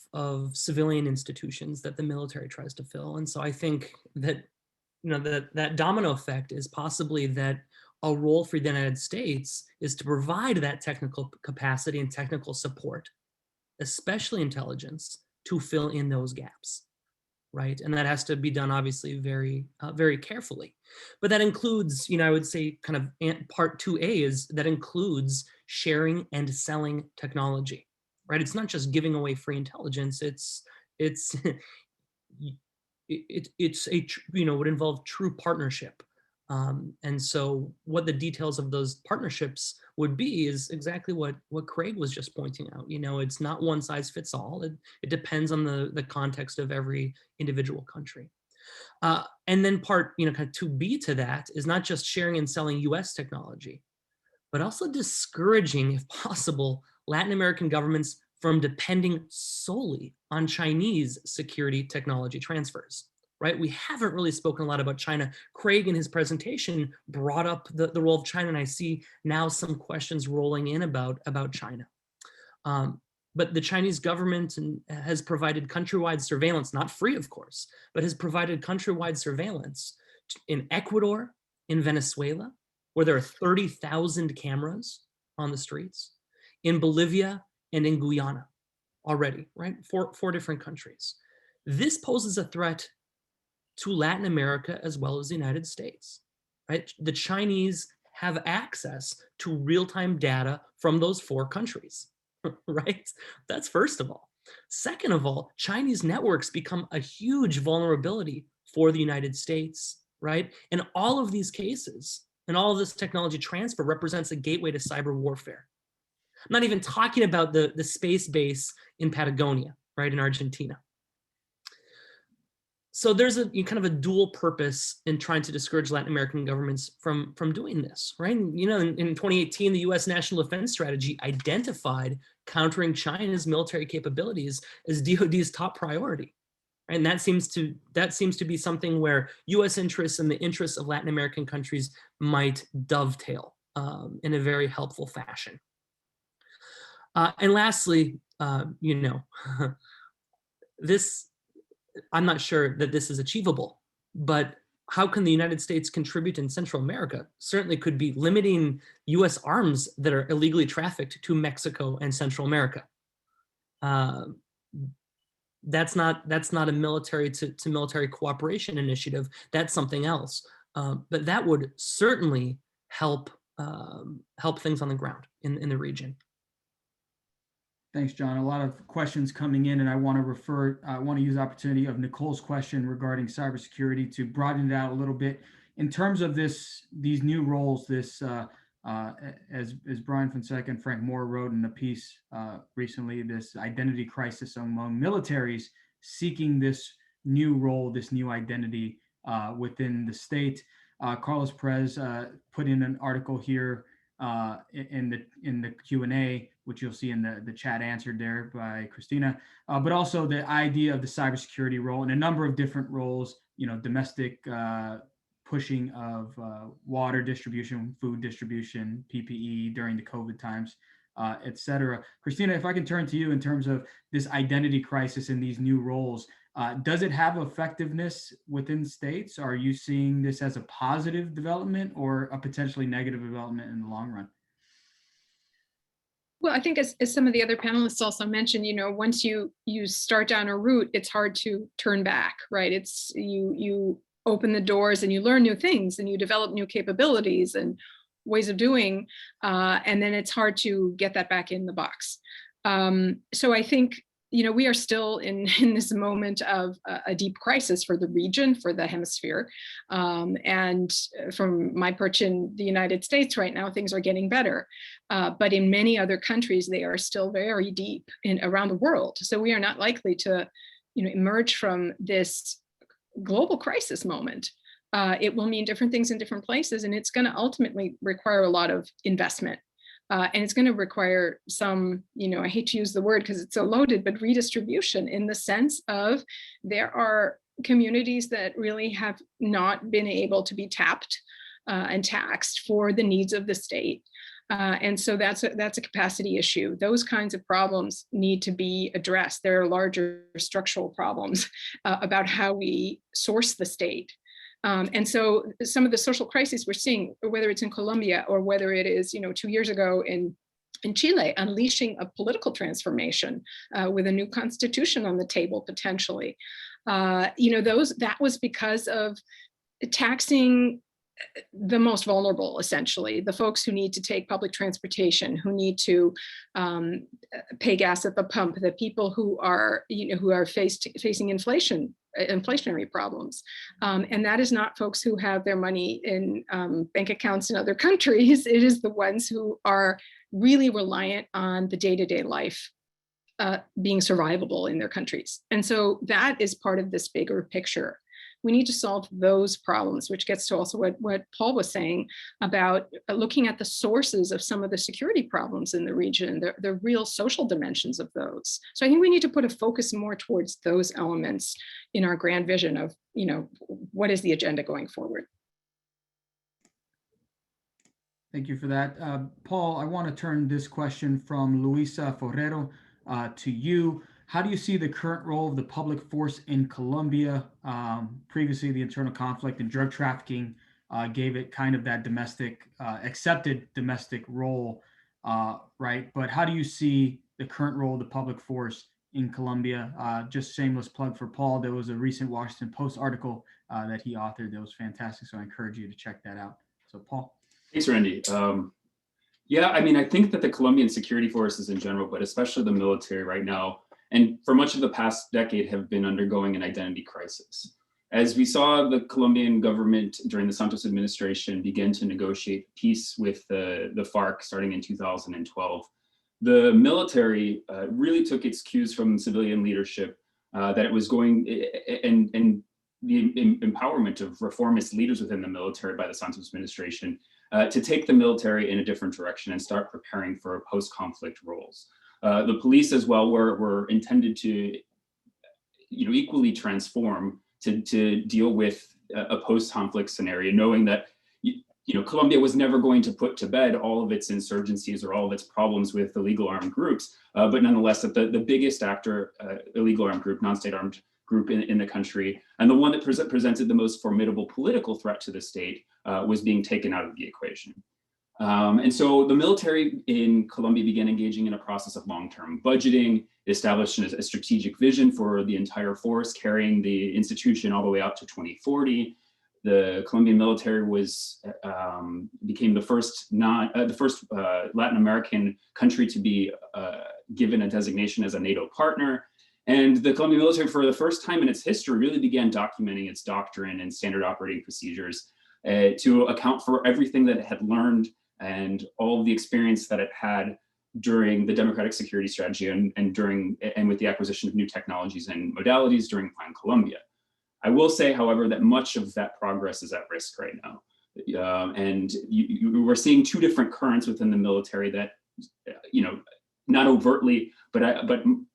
civilian institutions that the military tries to fill. And so I think that, you know, that domino effect is possibly that a role for the United States is to provide that technical capacity and technical support, especially intelligence, to fill in those gaps, right? And that has to be done obviously very, very carefully. But that includes, you know, I would say kind of part 2A is that includes sharing and selling technology. Right, it's not just giving away free intelligence. It's would involve true partnership, and so what the details of those partnerships would be is exactly what Craig was just pointing out. You know, it's not one size fits all. It depends on the context of every individual country. And then part, you know, kind of 2B to that is not just sharing and selling U.S. technology, but also discouraging, if possible, Latin American governments from depending solely on Chinese security technology transfers, right? We haven't really spoken a lot about China. Craig in his presentation brought up the role of China, and I see now some questions rolling in about China. But the Chinese government has provided countrywide surveillance, not free, of course, but has provided countrywide surveillance in Ecuador, in Venezuela, where there are 30,000 cameras on the streets, in Bolivia, and in Guyana already, right? Four different countries. This poses a threat to Latin America as well as the United States, right? The Chinese have access to real-time data from those 4 countries, right? That's first of all. Second of all, Chinese networks become a huge vulnerability for the United States, right? And all of these cases and all of this technology transfer represents a gateway to cyber warfare. I'm not even talking about the space base in Patagonia, right, in Argentina. So there's a kind of a dual purpose in trying to discourage Latin American governments from doing this, right? You know, in 2018, the U.S. National Defense Strategy identified countering China's military capabilities as DoD's top priority, right? And that seems to be something where U.S. interests and the interests of Latin American countries might dovetail in a very helpful fashion. And lastly, you know, I'm not sure that this is achievable, but how can the United States contribute in Central America? Certainly could be limiting U.S. arms that are illegally trafficked to Mexico and Central America. That's not a military to military cooperation initiative. That's something else. But that would certainly help things on the ground in the region. Thanks, John. A lot of questions coming in, and I want to use the opportunity of Nicole's question regarding cybersecurity to broaden it out a little bit. In terms of these new roles, as Brian Fonseca and Frank Moore wrote in a piece recently, this identity crisis among militaries seeking this new role, this new identity within the state. Carlos Perez put in an article here in the Q&A, which you'll see in the chat answered there by Kristina, but also the idea of the cybersecurity role and a number of different roles, you know, domestic pushing of water distribution, food distribution, PPE during the COVID times, et cetera. Kristina, if I can turn to you in terms of this identity crisis in these new roles, Does it have effectiveness within states? Are you seeing this as a positive development or a potentially negative development in the long run? Well, I think as some of the other panelists also mentioned, once you start down a route, it's hard to turn back, right? It's you open the doors and you learn new things and you develop new capabilities and ways of doing, and then it's hard to get that back in the box. So I think, we are still in this moment of a deep crisis for the region, for the hemisphere. And from my perch in the United States right now, things are getting better. But in many other countries, they are still very deep around the world. So we are not likely to, emerge from this global crisis moment. It will mean different things in different places, and it's going to ultimately require a lot of investment. And it's going to require some, I hate to use the word because it's so loaded, but redistribution, in the sense of there are communities that really have not been able to be tapped and taxed for the needs of the state. And so that's a capacity issue. Those kinds of problems need to be addressed. There are larger structural problems about how we source the state. And so some of the social crises we're seeing, whether it's in Colombia or whether it is, 2 years ago in Chile, unleashing a political transformation with a new constitution on the table potentially, that was because of taxing the most vulnerable, essentially, the folks who need to take public transportation, who need to pay gas at the pump, the people who are, facing inflationary problems. And that is not folks who have their money in bank accounts in other countries. It is the ones who are really reliant on the day-to-day life being survivable in their countries. And so that is part of this bigger picture. We need to solve those problems, which gets to also what Paul was saying about looking at the sources of some of the security problems in the region, the real social dimensions of those. So I think we need to put a focus more towards those elements in our grand vision of, what is the agenda going forward. Thank you for that. Paul, I want to turn this question from Luisa Forrero to you. How do you see the current role of the public force in Colombia? Previously, the internal conflict and drug trafficking gave it kind of that accepted domestic role, right? But how do you see the current role of the public force in Colombia? Just shameless plug for Paul. There was a recent Washington Post article that he authored that was fantastic. So I encourage you to check that out. So Paul. Thanks, Randy. Yeah, I think that the Colombian security forces in general, but especially the military right now, and for much of the past decade, have been undergoing an identity crisis. As we saw the Colombian government during the Santos administration begin to negotiate peace with the FARC starting in 2012, the military really took its cues from civilian leadership that it was going, and the empowerment of reformist leaders within the military by the Santos administration to take the military in a different direction and start preparing for post-conflict roles. The police as well were intended to, equally transform to deal with a post-conflict scenario, knowing that, Colombia was never going to put to bed all of its insurgencies or all of its problems with illegal armed groups, but nonetheless, that the biggest actor, illegal armed group, non-state armed group in the country, and the one that presented the most formidable political threat to the state was being taken out of the equation. And so the military in Colombia began engaging in a process of long-term budgeting, established a strategic vision for the entire force, carrying the institution all the way out to 2040. The Colombian military became the first Latin American country to be given a designation as a NATO partner. And the Colombian military, for the first time in its history, really began documenting its doctrine and standard operating procedures to account for everything that it had learned and all of the experience that it had during the democratic security strategy and with the acquisition of new technologies and modalities during Plan Colombia. I will say, however, that much of that progress is at risk right now. And we're seeing two different currents within the military that, not overtly, but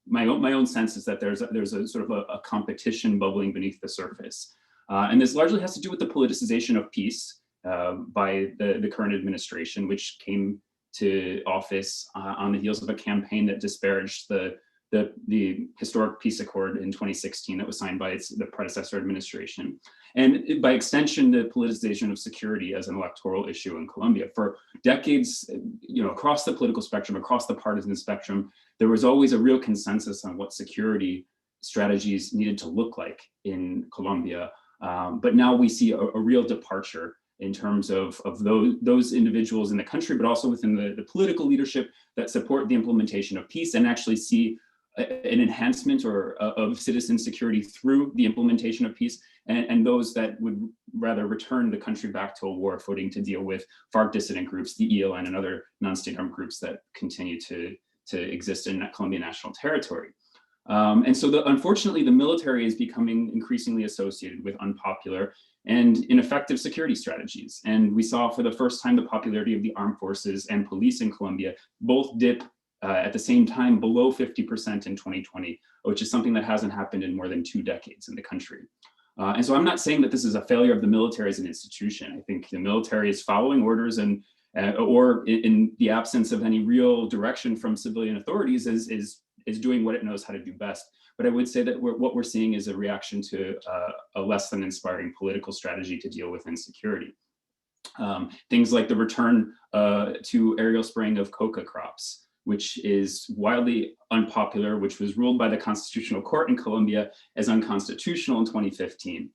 my own sense is that there's a sort of a competition bubbling beneath the surface. And this largely has to do with the politicization of peace by the current administration, which came to office on the heels of a campaign that disparaged the the historic peace accord in 2016 that was signed by the predecessor administration. And by extension, the politicization of security as an electoral issue in Colombia. For decades, across the political spectrum, across the partisan spectrum, there was always a real consensus on what security strategies needed to look like in Colombia. But now we see a real departure in terms of those individuals in the country, but also within the political leadership that support the implementation of peace and actually see an enhancement of citizen security through the implementation of peace, and those that would rather return the country back to a war footing to deal with FARC dissident groups, the ELN, and other non-state armed groups that continue to exist in Colombian national territory. And so unfortunately, the military is becoming increasingly associated with unpopular and ineffective security strategies. And we saw for the first time the popularity of the armed forces and police in Colombia both dip at the same time below 50% in 2020, which is something that hasn't happened in more than 2 decades in the country. And so I'm not saying that this is a failure of the military as an institution. I think the military is following orders and or in the absence of any real direction from civilian authorities is doing what it knows how to do best. But I would say that what we're seeing is a reaction to a less than inspiring political strategy to deal with insecurity. Things like the return to aerial spraying of coca crops, which is wildly unpopular, which was ruled by the Constitutional Court in Colombia as unconstitutional in 2015.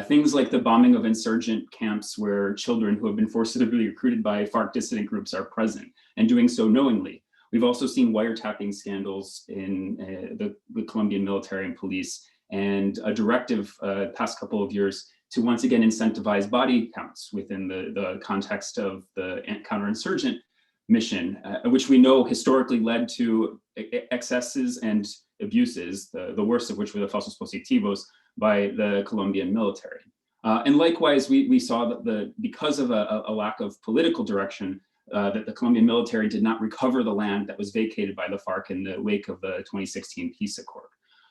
Things like the bombing of insurgent camps where children who have been forcibly recruited by FARC dissident groups are present and doing so knowingly. We've also seen wiretapping scandals in the Colombian military and police, and a directive past couple of years to once again incentivize body counts within the context of the counterinsurgent mission, which we know historically led to excesses and abuses, the worst of which were the falsos positivos by the Colombian military. And likewise, we saw that because of a lack of political direction, that the Colombian military did not recover the land that was vacated by the FARC in the wake of the 2016 peace accord.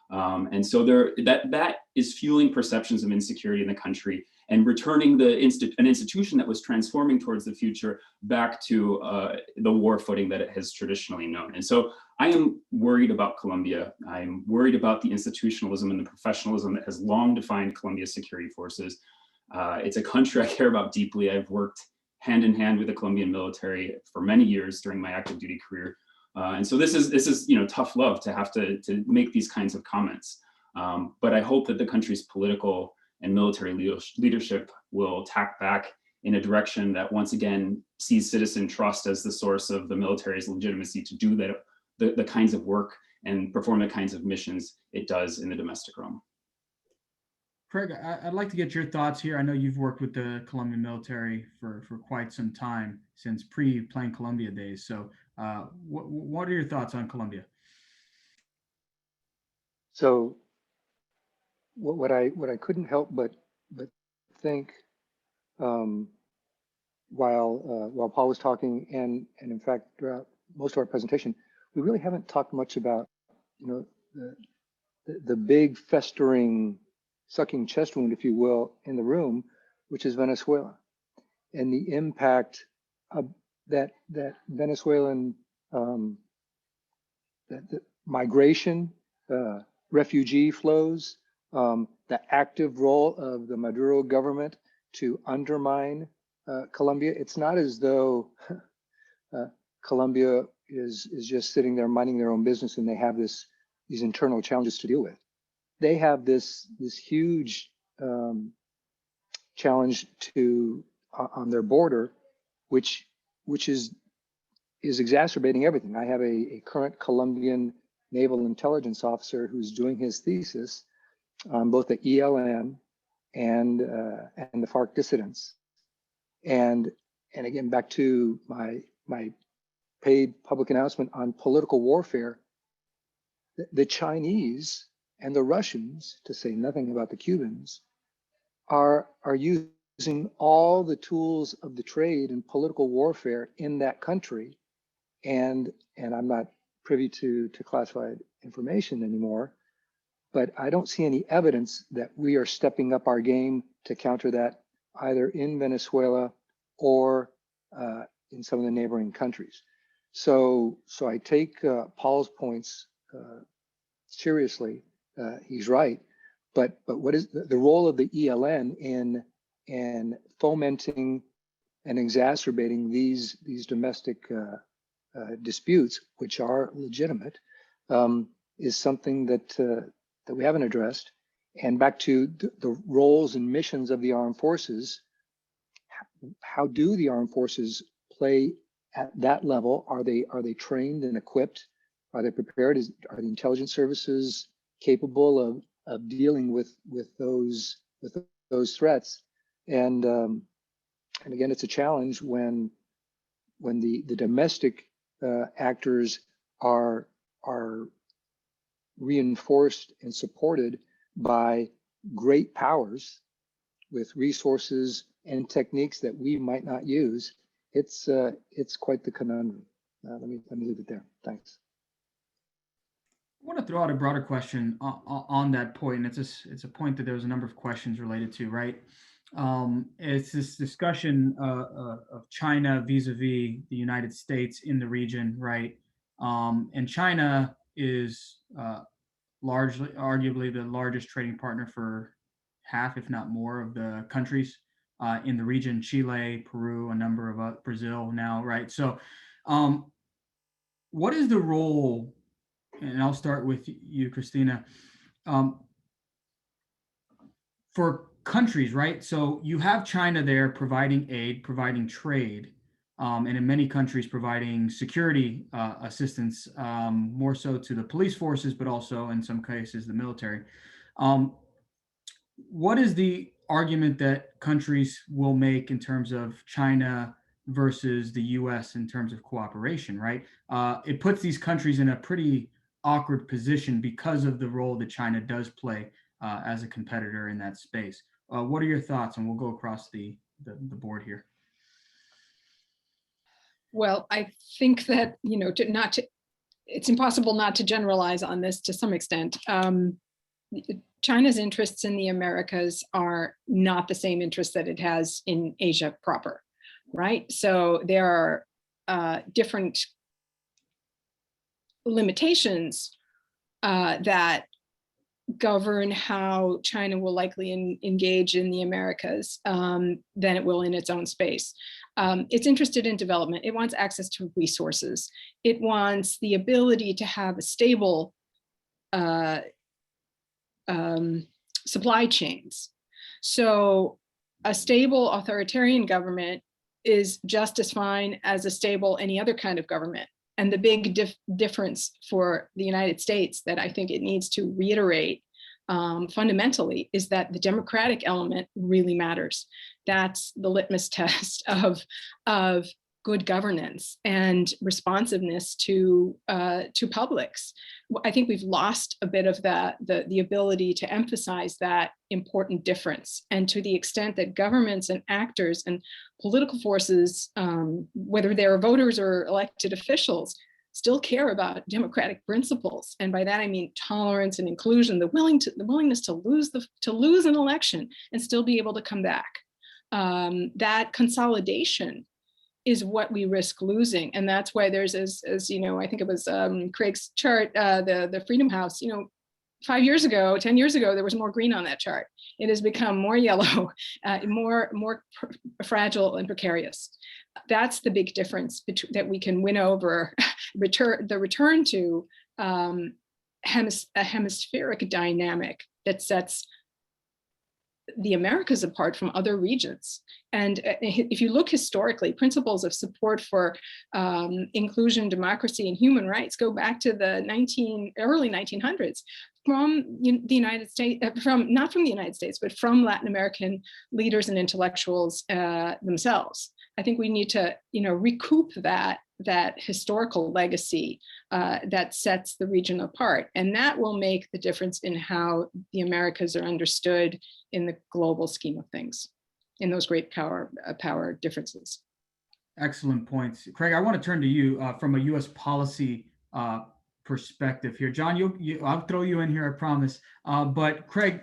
And so that is fueling perceptions of insecurity in the country and returning an institution that was transforming towards the future back to the war footing that it has traditionally known. And so I am worried about Colombia. I'm worried about the institutionalism and the professionalism that has long defined Colombia's security forces. It's a country I care about deeply. I've worked hand in hand with the Colombian military for many years during my active duty career. And so this is tough love to have to make these kinds of comments. But I hope that the country's political and military leadership will tack back in a direction that once again sees citizen trust as the source of the military's legitimacy to do the kinds of work and perform the kinds of missions it does in the domestic realm. Craig, I'd like to get your thoughts here. I know you've worked with the Colombian military for quite some time, since pre-Plan Colombia days. So what are your thoughts on Colombia? So what I couldn't help but think while Paul was talking, and in fact throughout most of our presentation, we really haven't talked much about the big festering, sucking chest wound, if you will, in the room, which is Venezuela, and the impact of that Venezuelan the migration, refugee flows, the active role of the Maduro government to undermine Colombia. It's not as though Colombia is just sitting there minding their own business and they have these internal challenges to deal with. They have this huge challenge on their border, which is exacerbating everything. I have a current Colombian naval intelligence officer who's doing his thesis on both the ELN and the FARC dissidents. And again, back to my paid public announcement on political warfare, the Chinese and the Russians, to say nothing about the Cubans, are using all the tools of the trade and political warfare in that country. And I'm not privy to classified information anymore, but I don't see any evidence that we are stepping up our game to counter that either in Venezuela or in some of the neighboring countries. So I take Paul's points seriously, he's right. But what is the role of the ELN in fomenting and exacerbating these domestic disputes, which are legitimate, is something that we haven't addressed. And back to the roles and missions of the armed forces, how do the armed forces play at that level? Are they trained and equipped? Are they prepared? Are the intelligence services capable of dealing with those threats? And again, it's a challenge when the domestic actors are reinforced and supported by great powers with resources and techniques that we might not use. It's quite the conundrum. Let me leave it there. Thanks. I want to throw out a broader question on that point. It's a point that there was a number of questions related to, right? It's this discussion of China vis-a-vis the United States in the region, right? And China is largely, arguably, the largest trading partner for half, if not more, of the countries in the region: Chile, Peru, a number of Brazil now, right? So, what is the role? And I'll start with you, Kristina. For countries, right? So you have China there providing aid, providing trade, and in many countries providing security assistance, more so to the police forces, but also in some cases the military. What is the argument that countries will make in terms of China versus the US in terms of cooperation, right? It puts these countries in a pretty awkward position because of the role that China does play as a competitor in that space. What are your thoughts? And we'll go across the board here. Well, I think that, it's impossible not to generalize on this to some extent. China's interests in the Americas are not the same interests that it has in Asia proper, right? So there are different limitations that govern how China will likely engage in the Americas than it will in its own space. It's interested in development. It wants access to resources. It wants the ability to have a stable supply chains. So a stable authoritarian government is just as fine as a stable any other kind of government. And the big difference for the United States that I think it needs to reiterate fundamentally is that the democratic element really matters. That's the litmus test of good governance and responsiveness to publics. I think we've lost a bit of the ability to emphasize that important difference. And to the extent that governments and actors and political forces, whether they're voters or elected officials, still care about democratic principles. And by that, I mean tolerance and inclusion, the willingness to lose an election and still be able to come back. That consolidation is what we risk losing. And that's why there's, as you know, I think it was Craig's chart, the Freedom House, 5 years ago, 10 years ago, there was more green on that chart. It has become more yellow, more fragile and precarious. That's the big difference that we can win over, the return to a hemispheric dynamic that sets the Americas apart from other regions. And if you look historically, principles of support for inclusion, democracy, and human rights go back to the early 1900s from the United States, not from the United States, but from Latin American leaders and intellectuals themselves. I think we need to, recoup that historical legacy that sets the region apart. And that will make the difference in how the Americas are understood in the global scheme of things, in those great power differences. Excellent points. Craig, I want to turn to you from a U.S. policy perspective here. John, I'll throw you in here, I promise. But Craig,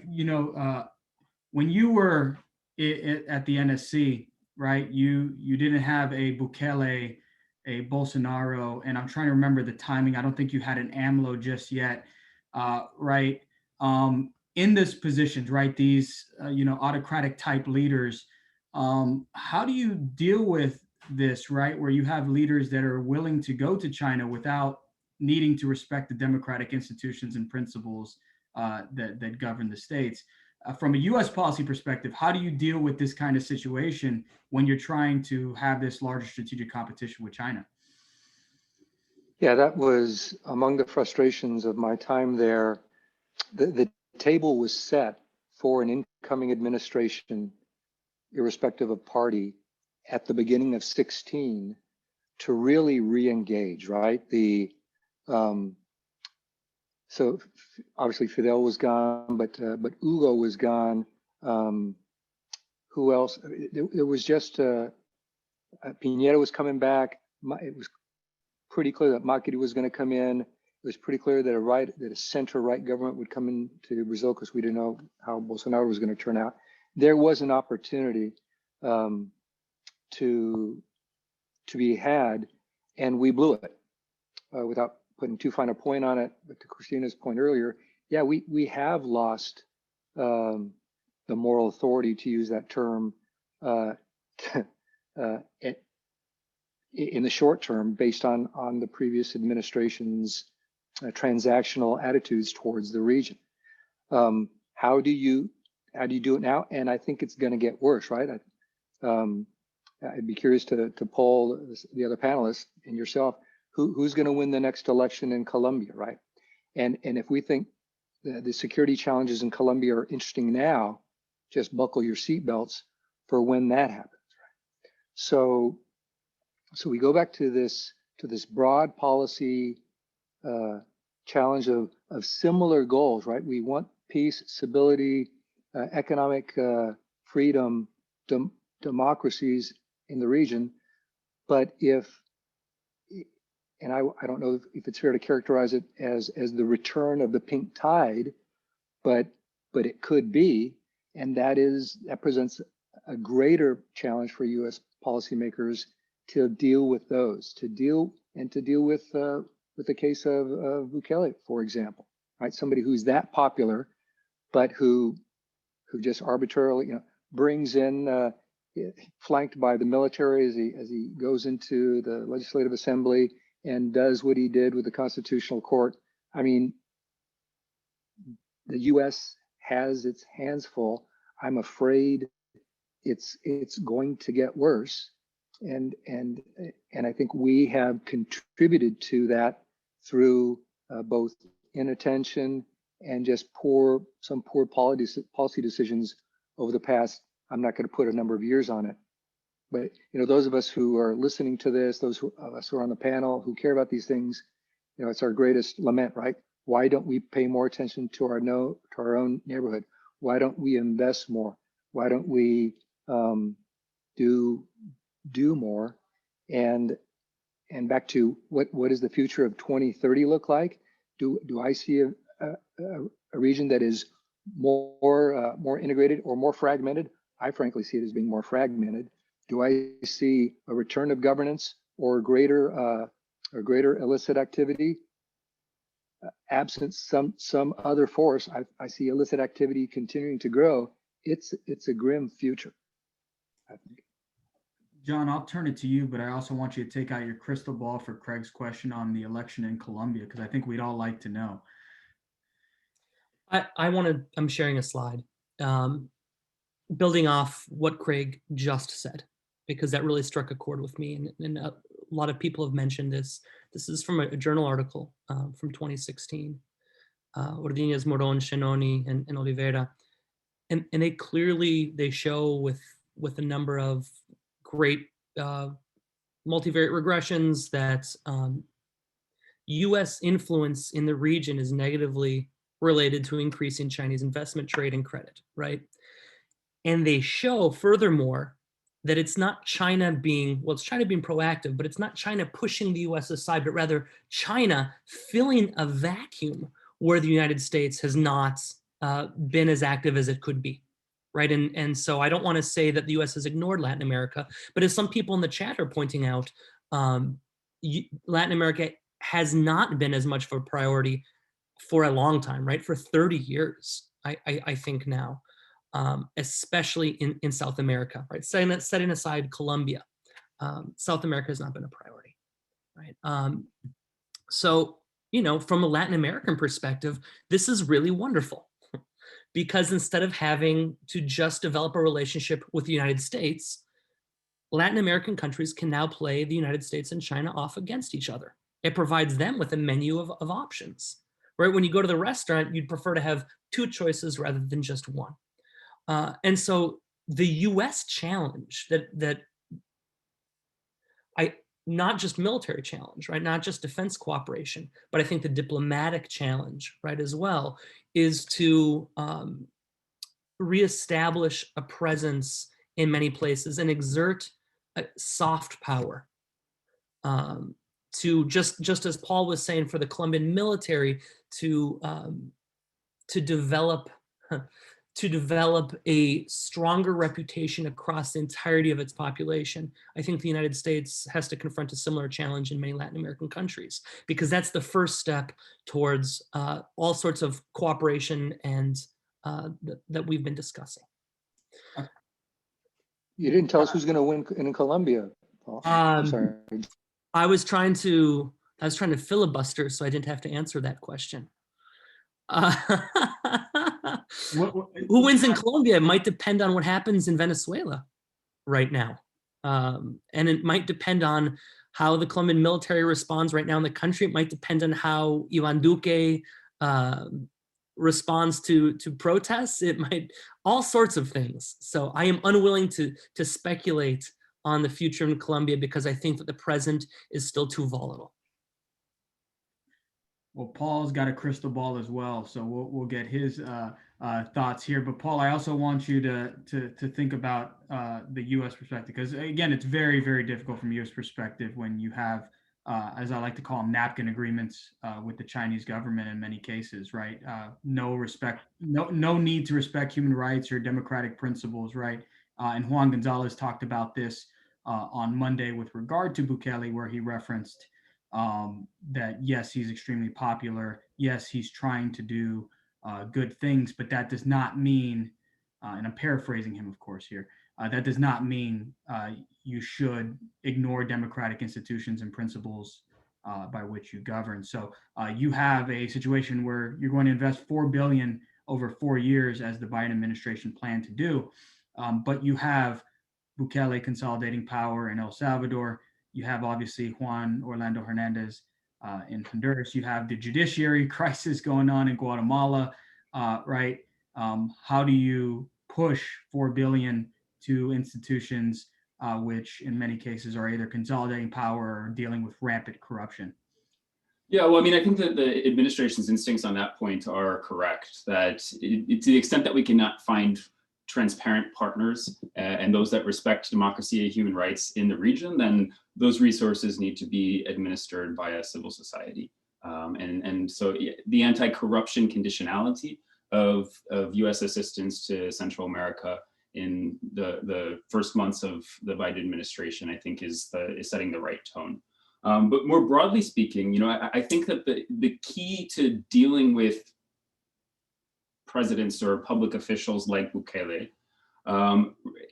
when you were at the NSC, right, you didn't have a Bukele, a Bolsonaro, and I'm trying to remember the timing. I don't think you had an AMLO just yet. right? In this positions, right? These, autocratic type leaders. How do you deal with this, right? Where you have leaders that are willing to go to China without needing to respect the democratic institutions and principles that govern the states. From a U.S. policy perspective, how do you deal with this kind of situation when you're trying to have this larger strategic competition with China? Yeah, that was among the frustrations of my time there. The table was set for an incoming administration, irrespective of party, at the beginning of 16 to really re-engage, right? So obviously Fidel was gone, but Hugo was gone. Who else? There was just Piñera was coming back. It was pretty clear that Macri was going to come in. It was pretty clear that a center-right government would come into Brazil because we didn't know how Bolsonaro was going to turn out. There was an opportunity to be had, and we blew it without putting too fine a point on it. But to Kristina's point earlier, yeah, we have lost the moral authority, to use that term, in the short term, based on the previous administration's transactional attitudes towards the region. How do you do it now? And I think it's going to get worse, right? I'd be curious to poll the other panelists and yourself, who's going to win the next election in Colombia, right? And if we think the security challenges in Colombia are interesting now, just buckle your seatbelts for when that happens, right? So we go back to this broad policy challenge of similar goals, right? We want peace, stability, economic freedom, democracies in the region. But and I don't know if it's fair to characterize it as the return of the pink tide, but it could be, and that presents a greater challenge for U.S. policymakers to deal with those, to deal with the case of Bukele, for example, right? Somebody who's that popular, but who just arbitrarily, brings in, flanked by the military as he goes into the Legislative Assembly and does what he did with the Constitutional Court. I mean, the U.S. has its hands full. I'm afraid it's going to get worse. And I think we have contributed to that through both inattention and just some poor policy decisions over the past. I'm not going to put a number of years on it, but those of us who are listening to this, those of us who are on the panel who care about these things, it's our greatest lament, right? Why don't we pay more attention to our own neighborhood? Why don't we invest more? Why don't we do more? And back to what does the future of 2030 look like? Do I see a region that is more integrated or more fragmented? I frankly see it as being more fragmented. Do I see a return of governance or greater illicit activity? Absent some other force, I see illicit activity continuing to grow. It's a grim future, I think. John, I'll turn it to you, but I also want you to take out your crystal ball for Craig's question on the election in Colombia, because I think we'd all like to know. I'm sharing a slide, building off what Craig just said, because that really struck a chord with me. And a lot of people have mentioned this. This is from a journal article from 2016, Ordinez, Moron, Shenoni, and Oliveira. And they show with a number of great multivariate regressions that U.S. influence in the region is negatively related to increasing Chinese investment, trade, and credit, right? And they show, furthermore, that it's not China it's China being proactive, but it's not China pushing the U.S. aside, but rather China filling a vacuum where the United States has not been as active as it could be, right? And so I don't want to say that the U.S. has ignored Latin America, but as some people in the chat are pointing out, Latin America has not been as much of a priority for a long time, right? For 30 years, I think now, especially in South America, right? Setting aside Colombia, South America has not been a priority, right? So, from a Latin American perspective, this is really wonderful because instead of having to just develop a relationship with the United States, Latin American countries can now play the United States and China off against each other. It provides them with a menu of options, right? When you go to the restaurant, you'd prefer to have two choices rather than just one. And so the US challenge not just military challenge, right? Not just defense cooperation, but I think the diplomatic challenge, right, as well, is to reestablish a presence in many places and exert a soft power. To just as Paul was saying, for the Colombian military to develop a stronger reputation across the entirety of its population. I think the United States has to confront a similar challenge in many Latin American countries, because that's the first step towards all sorts of cooperation and that we've been discussing. You didn't tell us who's going to win in Colombia, Paul. I'm sorry. I was trying to filibuster, so I didn't have to answer that question. Who wins in Colombia might depend on what happens in Venezuela right now. And it might depend on how the Colombian military responds right now in the country. It might depend on how Iván Duque responds to protests. It might, all sorts of things. So I am unwilling to speculate on the future in Colombia because I think that the present is still too volatile. Well, Paul's got a crystal ball as well, so we'll get his thoughts here. But Paul, I also want you to think about the U.S. perspective, because again, it's very, very difficult from U.S. perspective when you have, as I like to call them, napkin agreements with the Chinese government in many cases, right? No need to respect human rights or democratic principles, right? And Juan Gonzalez talked about this on Monday with regard to Bukele, where he referenced that yes, he's extremely popular. Yes, he's trying to do good things, but that does not mean, and I'm paraphrasing him, of course, here, that does not mean you should ignore democratic institutions and principles by which you govern. So you have a situation where you're going to invest $4 billion over 4 years, as the Biden administration planned to do, but you have Bukele consolidating power in El Salvador. You have obviously Juan Orlando Hernandez in Honduras. You have the judiciary crisis going on in Guatemala, right? How do you push $4 billion to institutions which in many cases are either consolidating power or dealing with rampant corruption? Yeah, well, I mean, I think that the administration's instincts on that point are correct, that to the extent that we cannot find transparent partners and those that respect democracy and human rights in the region, then those resources need to be administered by a civil society. And so the anti-corruption conditionality of US assistance to Central America in the first months of the Biden administration, I think is setting the right tone. But more broadly speaking, I think that the key to dealing with presidents or public officials like Bukele,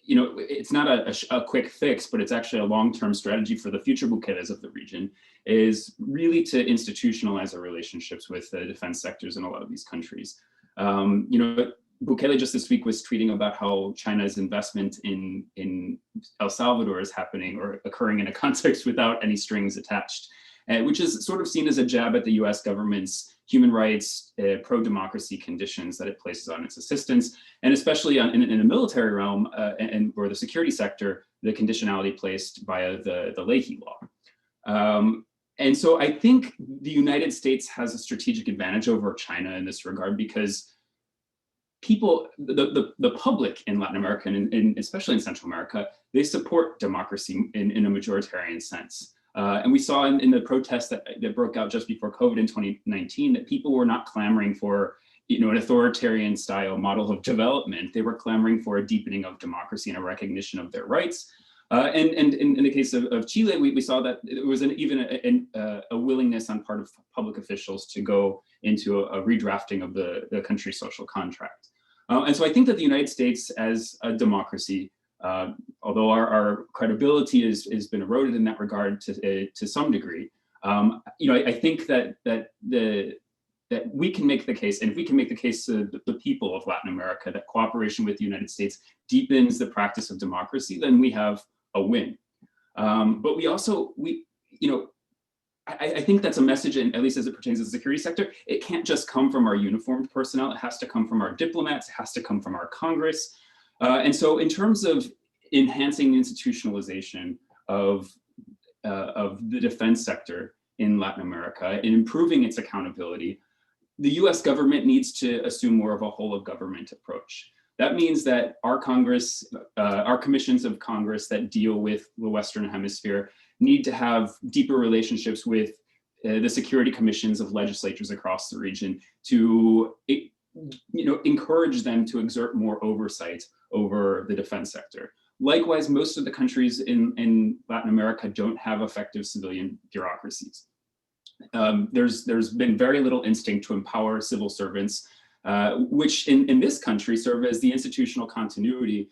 it's not a quick fix, but it's actually a long-term strategy for the future Bukeles of the region, is really to institutionalize our relationships with the defense sectors in a lot of these countries. Bukele just this week was tweeting about how China's investment in El Salvador is happening or occurring in a context without any strings attached, which is sort of seen as a jab at the US government's human rights, pro-democracy conditions that it places on its assistance, and especially in the military realm or the security sector, the conditionality placed via the Leahy law. And so I think the United States has a strategic advantage over China in this regard, because people, the public in Latin America, and especially in Central America, they support democracy in a majoritarian sense. And we saw in the protests that broke out just before COVID in 2019 that people were not clamoring for an authoritarian style model of development. They were clamoring for a deepening of democracy and a recognition of their rights. And in the case of Chile, we saw that there was even a willingness on part of public officials to go into a redrafting of the country's social contract. And so I think that the United States as a democracy, although our credibility has been eroded in that regard to some degree, I think that we can make the case, and if we can make the case to the people of Latin America that cooperation with the United States deepens the practice of democracy, then we have a win. But I think that's a message, and at least as it pertains to the security sector, it can't just come from our uniformed personnel. It has to come from our diplomats. It has to come from our Congress. And so in terms of enhancing the institutionalization of the defense sector in Latin America and improving its accountability, the US government needs to assume more of a whole of government approach. That means that our Congress, our commissions of Congress that deal with the Western Hemisphere need to have deeper relationships with the security commissions of legislatures across the region to encourage them to exert more oversight over the defense sector. Likewise, most of the countries in Latin America don't have effective civilian bureaucracies. There's been very little instinct to empower civil servants, which in this country serve as the institutional continuity,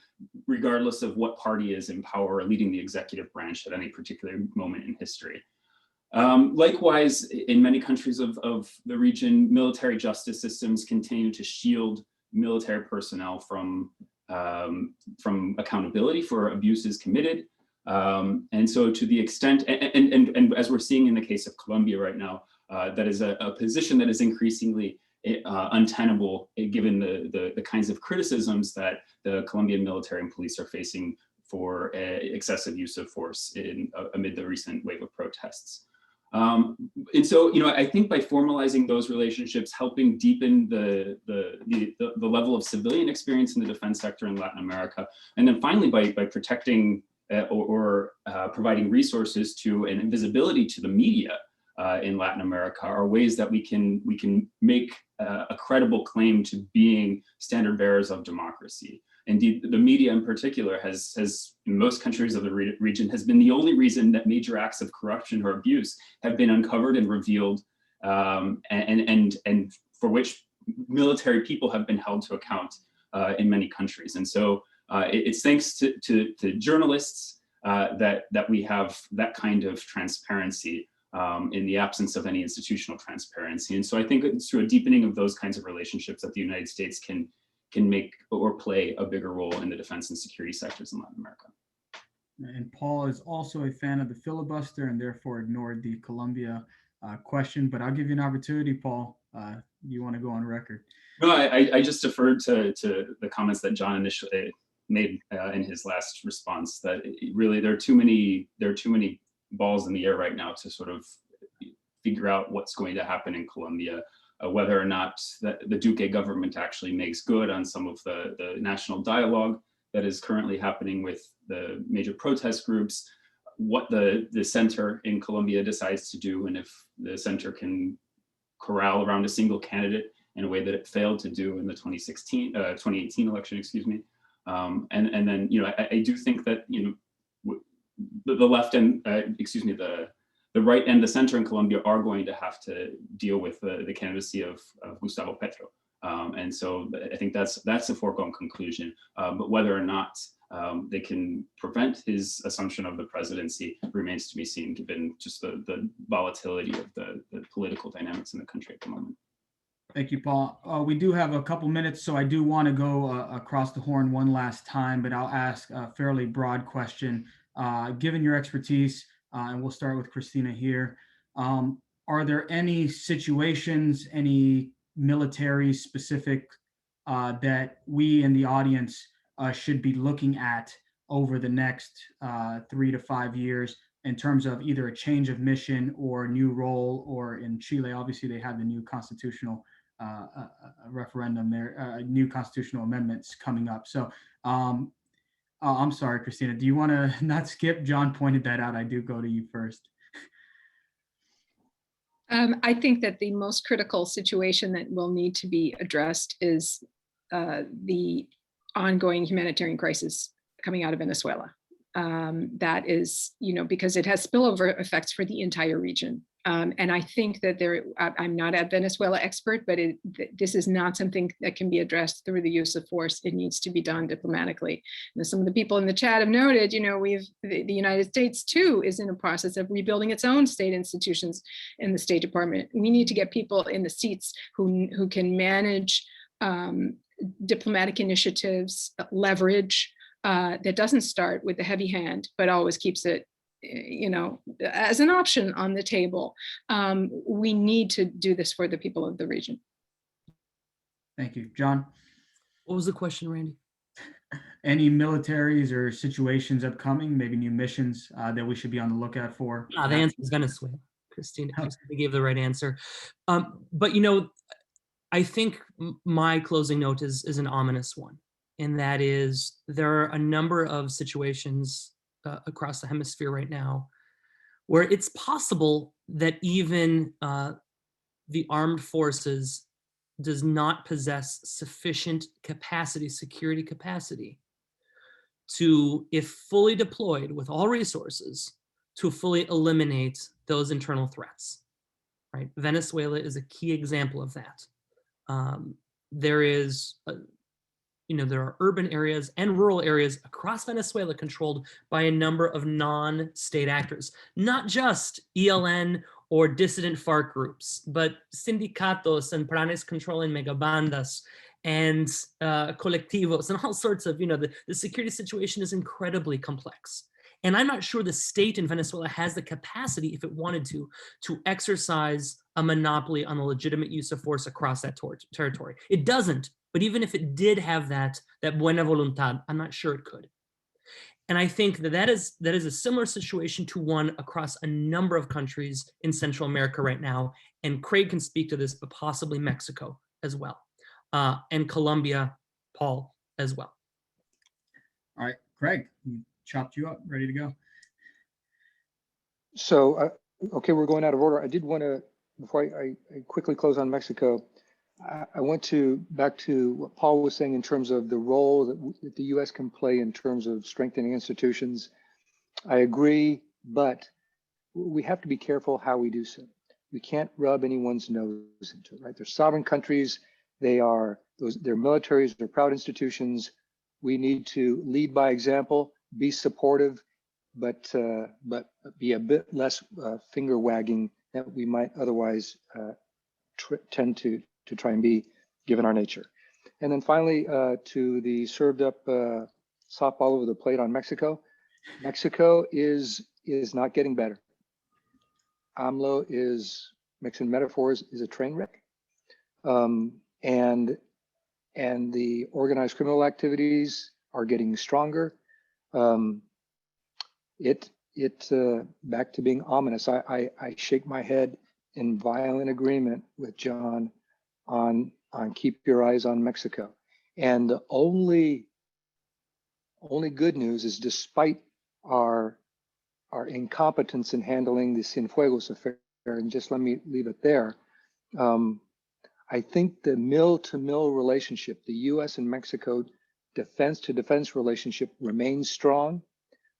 regardless of what party is in power or leading the executive branch at any particular moment in history. Likewise, in many countries of the region, military justice systems continue to shield military personnel from accountability for abuses committed. And so to the extent, and as we're seeing in the case of Colombia right now, that is a position that is increasingly untenable given the kinds of criticisms that the Colombian military and police are facing for excessive use of force amid the recent wave of protests. And so, I think by formalizing those relationships, helping deepen the level of civilian experience in the defense sector in Latin America, and then finally by protecting or providing resources to and visibility to the media in Latin America are ways that we can make a credible claim to being standard bearers of democracy. Indeed, the media in particular has in most countries of the region has been the only reason that major acts of corruption or abuse have been uncovered and revealed, and for which military people have been held to account in many countries. And so it's thanks to journalists that we have that kind of transparency in the absence of any institutional transparency. And so I think it's through a deepening of those kinds of relationships that the United States can make or play a bigger role in the defense and security sectors in Latin America. And Paul is also a fan of the filibuster and therefore ignored the Colombia question, but I'll give you an opportunity, Paul. You want to go on record? No, I just deferred to the comments that John initially made in his last response, that really there are too many balls in the air right now to sort of figure out what's going to happen in Colombia. Whether or not the Duque government actually makes good on some of the national dialogue that is currently happening with the major protest groups, what the center in Colombia decides to do, and if the center can corral around a single candidate in a way that it failed to do in the 2018 election, excuse me. And then, I do think that, the left and, the right and the center in Colombia are going to have to deal with the candidacy of Gustavo Petro. And so I think that's a foregone conclusion. But whether or not they can prevent his assumption of the presidency remains to be seen, given just the volatility of the political dynamics in the country at the moment. Thank you, Paul. We do have a couple minutes, so I do want to go across the horn one last time, but I'll ask a fairly broad question. Given your expertise, and we'll start with Kristina here. Are there any situations, any military specific that we in the audience should be looking at over the next 3 to 5 years in terms of either a change of mission or new role? Or in Chile, obviously they have the new constitutional referendum there, new constitutional amendments coming up. So I'm sorry, Kristina, do you want to not skip? John pointed that out. I do go to you first. I think that the most critical situation that will need to be addressed is the ongoing humanitarian crisis coming out of Venezuela. that is, because it has spillover effects for the entire region. And I think that I'm not a Venezuela expert, but this is not something that can be addressed through the use of force. It needs to be done diplomatically. And some of the people in the chat have noted, the United States too is in a process of rebuilding its own state institutions in the State Department. We need to get people in the seats who can manage diplomatic initiatives, leverage that doesn't start with the heavy hand, but always keeps it as an option on the table. We need to do this for the people of the region. Thank you. John? What was the question, Randy? Any militaries or situations upcoming, maybe new missions that we should be on the lookout for? The answer is Venezuela. Christina gave the right answer. But I think my closing note is an ominous one. And that is, there are a number of situations across the hemisphere right now where it's possible that even the armed forces does not possess sufficient capacity, security capacity, to, if fully deployed with all resources, to fully eliminate those internal threats, right? Venezuela is a key example of that. There is there are urban areas and rural areas across Venezuela controlled by a number of non-state actors, not just ELN or dissident FARC groups, but sindicatos and planes controlling megabandas and colectivos and all sorts of, the security situation is incredibly complex. And I'm not sure the state in Venezuela has the capacity, if it wanted to exercise a monopoly on the legitimate use of force across that territory. It doesn't. But even if it did have that buena voluntad, I'm not sure it could. And I think that is a similar situation to one across a number of countries in Central America right now. And Craig can speak to this, but possibly Mexico as well. And Colombia, Paul, as well. All right, Craig, chopped you up, ready to go. So, okay, we're going out of order. I did want to, before I quickly close on Mexico, I went back to what Paul was saying in terms of the role that the U.S. can play in terms of strengthening institutions. I agree, but we have to be careful how we do so. We can't rub anyone's nose into it, right? They're sovereign countries. Their militaries, they're proud institutions. We need to lead by example, be supportive, but be a bit less finger wagging that we might otherwise tend to try and be, given our nature. And then finally, to the served up softball over the plate on Mexico. Mexico is not getting better. AMLO is, mixing metaphors, is a train wreck. And the organized criminal activities are getting stronger. Back to being ominous. I shake my head in violent agreement with John on keep your eyes on Mexico. And the only good news is, despite our incompetence in handling the Cienfuegos affair, and just let me leave it there, I think the mill-to-mill relationship, the US and Mexico defense-to-defense relationship, remains strong.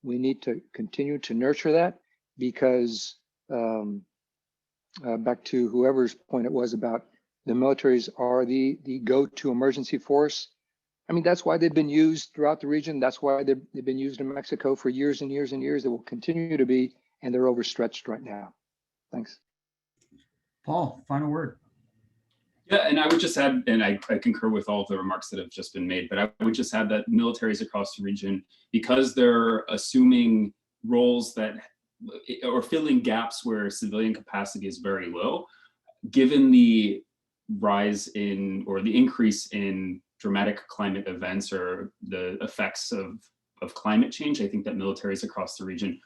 We need to continue to nurture that, because back to whoever's point it was about the militaries are the go-to emergency force. I mean, that's why they've been used throughout the region. That's why they've been used in Mexico for years and years and years. They will continue to be, and they're overstretched right now. Thanks. Paul, final word. Yeah, and I would just add, and I concur with all of the remarks that have just been made, but I would just add that militaries across the region, because they're assuming roles that, or filling gaps where civilian capacity is very low, given the rise in, or the increase in dramatic climate events or the effects of climate change, I think that militaries across the region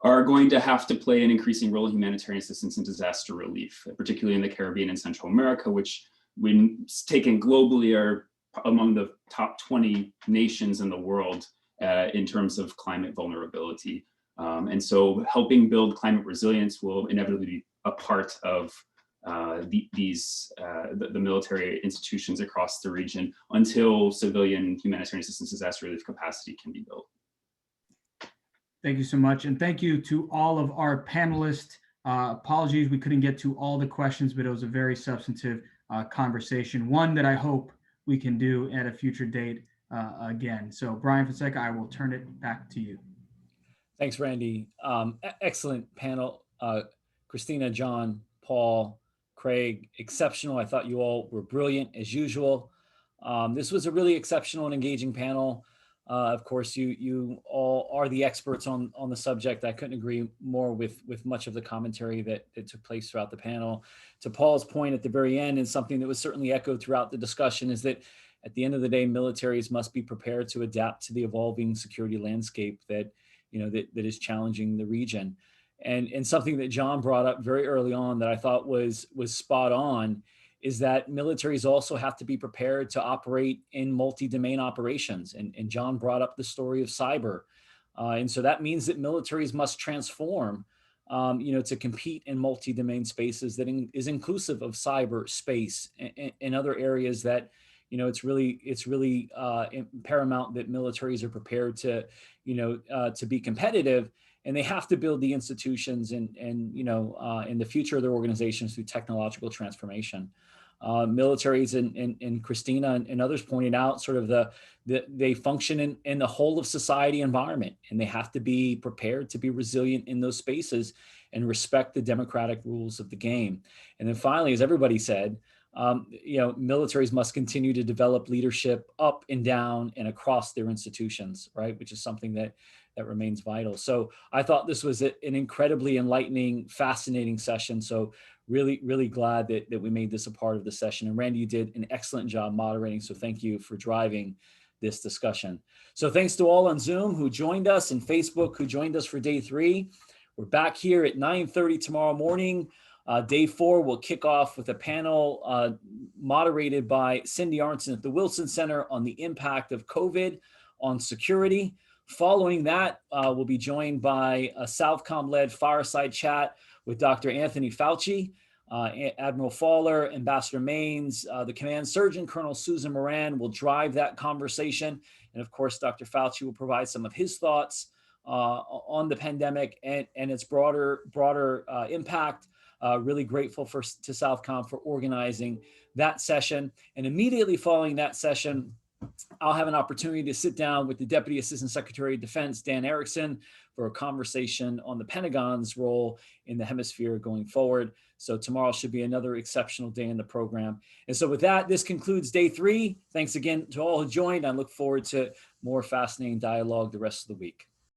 are going to have to play an increasing role in humanitarian assistance and disaster relief, particularly in the Caribbean and Central America, which, when taken globally, are among the top 20 nations in the world in terms of climate vulnerability. And so helping build climate resilience will inevitably be a part of the military institutions across the region until civilian humanitarian assistance disaster relief capacity can be built. Thank you so much. And thank you to all of our panelists. Apologies, we couldn't get to all the questions, but it was a very substantive conversation, one that I hope we can do at a future date again. So Brian Fonseca, I will turn it back to you. Thanks, Randy. Excellent panel. Kristina, John, Paul, Craig, exceptional. I thought you all were brilliant as usual. This was a really exceptional and engaging panel. Of course, you all are the experts on the subject. I couldn't agree more with much of the commentary that took place throughout the panel. To Paul's point at the very end, and something that was certainly echoed throughout the discussion, is that at the end of the day, militaries must be prepared to adapt to the evolving security landscape that that is challenging the region. And something that John brought up very early on that I thought was spot on is that militaries also have to be prepared to operate in multi-domain operations. And John brought up the story of cyber. And so that means that militaries must transform, to compete in multi-domain spaces that is inclusive of cyber space and other areas that, it's really paramount that militaries are prepared to be competitive, and they have to build the institutions and in the future of their organizations through technological transformation. Militaries and Kristina and others pointed out sort of they function in the whole of society environment, and they have to be prepared to be resilient in those spaces and respect the democratic rules of the game. And then finally, as everybody said, militaries must continue to develop leadership up and down and across their institutions, right? Which is something that remains vital. So I thought this was an incredibly enlightening, fascinating session. So really, really glad that we made this a part of the session. And Randy, you did an excellent job moderating. So thank you for driving this discussion. So thanks to all on Zoom who joined us, and Facebook who joined us for day 3. We're back here at 9:30 tomorrow morning. Day 4 will kick off with a panel moderated by Cindy Arnson at the Wilson Center on the impact of COVID on security. Following that, we'll be joined by a Southcom-led fireside chat with Dr. Anthony Fauci, Admiral Fowler, Ambassador Maines, the Command Surgeon, Colonel Susan Moran will drive that conversation. And of course, Dr. Fauci will provide some of his thoughts on the pandemic and its broader impact. Really grateful to Southcom for organizing that session. And immediately following that session, I'll have an opportunity to sit down with the Deputy Assistant Secretary of Defense, Dan Erickson, for a conversation on the Pentagon's role in the hemisphere going forward. So tomorrow should be another exceptional day in the program. And so with that, this concludes day 3. Thanks again to all who joined. I look forward to more fascinating dialogue the rest of the week.